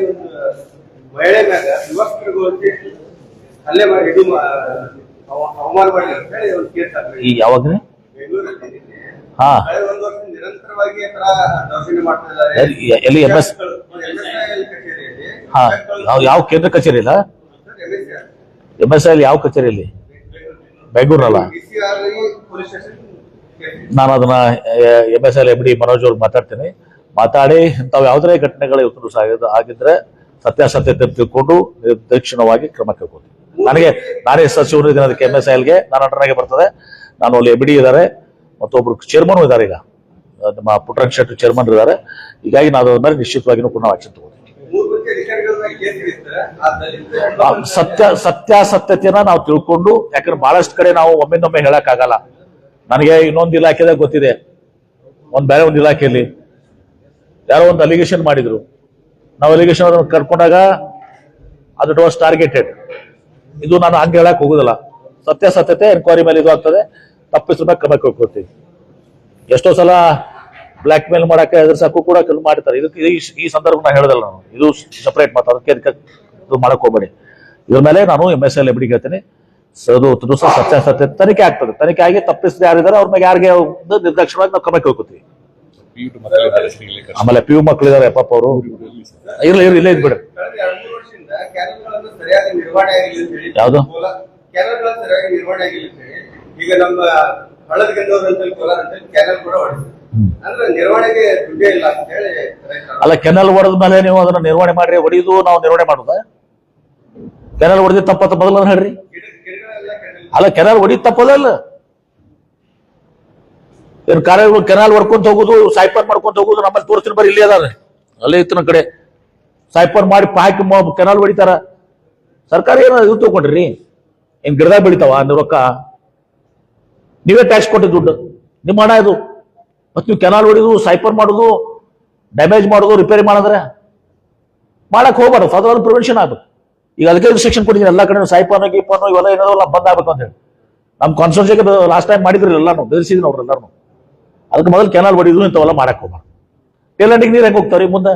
ಮಹಿಳೆ ಮ್ಯಾಗ ಯುವಕರಿಗೂ ಅಲ್ಲೇ ಮಾಡಿ ಅವಮಾನ ಮಾಡಿ ಅಂತ ಹೇಳಿ ಒಂದು ಕೇಸ್ ಆಗ್ತದೆ. ಯಾವಾಗ ಬೆಂಗಳೂರಲ್ಲಿ ಹಾ ಒಂದು ವರ್ಷ ನಿರಂತರವಾಗಿ ದೌರ್ಜನ್ಯ ಮಾಡ್ತಾ ಇದ್ದಾರೆ. ಎಲ್ಲಿ MS ಕಚೇರಿಯಲ್ಲಿ ಹಾ ಯಾವ ಕೇಂದ್ರ ಕಚೇರಿ ಇಲ್ಲ, MSI ಯಾವ ಕಚೇರಿಯಲ್ಲಿ? ಬೆಂಗಳೂರಲ್ಲ. ಪೊಲೀಸ್ ಸ್ಟೇಷನ್ ನಾನು ಅದನ್ನ MSI MD ಮನೋಜ್ ಅವ್ರಿಗೆ ಮಾತಾಡ್ತೀನಿ. ಮಾತಾಡಿ ಇಂಥವು ಯಾವುದೇ ಘಟನೆಗಳು ಇವತ್ತು ಆಗಿದ್ರೆ ಸತ್ಯಾಸತ್ಯತೆ ತಿಳ್ಕೊಂಡು ನಿರ್ದಾಕ್ಷಿಣ್ಯವಾಗಿ ಕ್ರಮ ಕೈಗೊಳ್ತೀನಿ. ನಾನೇ ಸಚಿವರು ಇದ್ದೀನಿ ಅದಕ್ಕೆ. MSIಗೆ ನಾನು ಅಂಡರ್ನಾಗೆ ಬರ್ತದೆ. ನಾನು ಅಲ್ಲಿ MD ಇದ್ದಾರೆ, ಮತ್ತೊಬ್ರು ಚೇರ್ಮನ್ ಇದ್ದಾರೆ. ಈಗ ನಮ್ಮ ಪುಟ್ಟರಂಗ ಶೆಟ್ಟಿ ಚೇರ್ಮನ್ ಇದ್ದಾರೆ. ಹೀಗಾಗಿ ನಾವು ಅದ್ರ ಮೇಲೆ ನಿಶ್ಚಿತವಾಗಿನೂ ಕೂಡ ನಾವು ಆಕ್ಷನ್ ತಗೋತೀವಿ. ಸತ್ಯಾಸತ್ಯತೆಯನ್ನ ನಾವು ತಿಳ್ಕೊಂಡು, ಯಾಕಂದ್ರೆ ಬಹಳಷ್ಟು ಕಡೆ ನಾವು ಒಮ್ಮೆಂದೊಮ್ಮೆ ಹೇಳಕ್ ಆಗಲ್ಲ. ನನಗೆ ಇನ್ನೊಂದು ಇಲಾಖೆದಾಗ ಗೊತ್ತಿದೆ, ಬೇರೆ ಒಂದು ಇಲಾಖೆಯಲ್ಲಿ ಯಾರೋ ಒಂದು ಅಲಿಗೇಷನ್ ಮಾಡಿದ್ರು. ನಾವು ಅಲಿಗೇಷನ್ ಅದನ್ನು ಕರ್ಕೊಂಡಾಗ ಅದು ವಾಸ್ ಟಾರ್ಗೆಟೆಡ್. ಇದು ನಾನು ಹಂಗೆ ಹೇಳಕ್ ಹೋಗುದಿಲ್ಲ. ಸತ್ಯಾಸತ್ಯತೆ ಎನ್ಕ್ವೈರಿ ಮೇಲೆ ಇದು ಆಗ್ತದೆ. ತಪ್ಪಿಸ್ಬೇಕು, ಕ್ರಮ ಕೈಗೊಳ್ತೀವಿ. ಎಷ್ಟೋ ಸಲ ಬ್ಲಾಕ್ ಮೇಲ್ ಮಾಡಕ್ಕೆ ಎದುರ್ಸಕ್ಕೂ ಕೂಡ ಕೆಲವು ಮಾಡ್ತಾರೆ. ಇದಕ್ಕೆ ಈ ಸಂದರ್ಭ ನಾನು ಹೇಳೋದಲ್ಲ, ನಾನು ಇದು ಸಪರೇಟ್ ಮಾತು. ಅದಕ್ಕೆ ಇದು ಮಾಡಕ್ ಹೋಗ್ಬೇಡಿ. ಇದ್ರ ಮೇಲೆ ನಾನು MSI MD ಹೇಳ್ತೀನಿ. ಅದು ಸತ್ಯಾಸತ್ಯತೆ ತನಿಖೆ ಆಗ್ತದೆ. ತನಿಖೆ ಆಗಿ ತಪ್ಪಿಸಿದ ಯಾರಿದ್ದಾರೆ ಅವ್ರ ಮೇಲೆ ಯಾರಿಗೆ ನಿರ್ದಾಕ್ಷಿಣ್ಯವಾಗಿ ನಾವು ಕ್ರಮ ಕೈಗೊಳ್ತೀವಿ. ಆಮೇಲೆ PU ಮಕ್ಕಳಿದ್ದಾರೆ ಪಾಪ ಅವರು. ಇಲ್ಲೇ ಇದ್ಬಿಡ್ರಿ. ಯಾವ್ದು ಸರಿಯಾಗಿ ನಿರ್ವಹಣೆ ಆಗಿಲ್ಲ. ಈಗ ನಮ್ಮ ಹಳದಗಂದೂರು ಅಂತ ಕೋಲಾರ ಅಂತ ಕ್ಯಾನಲ್ ಕೂಡ ಹೊಡೆದ್ರು. ಅಂದ್ರೆ ನಿರ್ವಹಣೆಗೆ ದುಡ್ಡೇ ಇಲ್ಲ ಅಂತ ಹೇಳಿ. ಅಲ್ಲ, ಕೆನಲ್ ಹೊಡೆದ ಮೇಲೆ ನೀವು ಅದನ್ನ ನಿರ್ವಹಣೆ ಮಾಡ್ರಿ. ಹೊಡಿದು ನಾವು ನಿರ್ವಹಣೆ ಮಾಡುದ? ಕೆನಲ್ ಹೊಡೆದಿ ತಪ್ಪತ್ತ ಮೊದಲ ಹೇಳ್ರಿ. ಅಲ್ಲ, ಕೆನಲ್ ಹೊಡಿದ್ ತಪ್ಪದಲ್ಲ. ಏನ್ ಕಾರ್ಯಗಳು ಕೆನಾಲ್ ಹೊಡ್ಕೊಂತ ಹೋಗುದು, ಸೈಪರ್ ಮಾಡ್ಕೊಂತ ಹೋಗುದು ನಮ್ಮಲ್ಲಿ ತೋರಿಸ್ತೀನಿ. ಬರೀ ಇಲ್ಲಿ ಅದಾರೆ, ಅಲ್ಲೇ ಇತ್ತು ಕಡೆ ಸೈಪರ್ ಮಾಡಿ ಹಾಕಿ ಕೆನಾಲ್ ಹೊಡಿತಾರ. ಸರ್ಕಾರ ಏನೋ ಇದು ತಗೊಂಡ್ರಿ, ಏನ್ ಗಿಡದಾಗ ಬೆಳಿತಾವ ನೀವು ರೊಕ್ಕ? ನೀವೇ ಟ್ಯಾಕ್ಸ್ ಕೊಟ್ಟಿ ದುಡ್ಡು, ನಿಮ್ಮ ಹಣ ಇದು. ಮತ್ತೆ ನೀವು ಕೆನಾಲ್ ಹೊಡಿದು, ಸೈಪರ್ ಮಾಡುದು, ಡ್ಯಾಮೇಜ್ ಮಾಡುದು, ರಿಪೇರಿ ಮಾಡಿದ್ರೆ ಮಾಡಕ್ ಹೋಗ್ಬಾರ್ದು. ಅದ್ರಲ್ಲಿ ಪ್ರಿವೆನ್ಷನ್ ಆಗ್ಬೇಕು. ಈಗ ಅದಕ್ಕೆ ಇನ್ಸ್ಟ್ರಕ್ಷನ್ ಕೊಟ್ಟಿದ್ದೀನಿ ಎಲ್ಲ ಕಡೆ. ಸೈಪರ್ನ ಗೀಪರ್ನು ಇವೆಲ್ಲ ಏನಾದ್ರು ಬಂದ್ ಆಗ್ಬೇಕು ಅಂತ ಹೇಳಿ ನಮ್ ಕಾನ್ಸ್ಟಿಟ್ಯೂನ್ಸಿಗೆ ಲಾಸ್ಟ್ ಟೈಮ್ ಮಾಡಿದ್ರಿ ಎಲ್ಲಾನು, ಬೆದರಿಸಿದ್ವಿ ಅವ್ರೆಲ್ಲಾರು. ಅದಕ್ಕೆ ಮೊದಲು ಕೆನಾಲ್ ಹೊಡಿದು ಇಂಥವೆಲ್ಲ ಮಾಡಕ್ ಹೋಗ್ಬಾರ್ದು. ಟೇಲೆಂಟಿಗೆ ನೀರು ಹೆಂಗೆ ಹೋಗ್ತಾವ್ರಿ ಮುಂದೆ?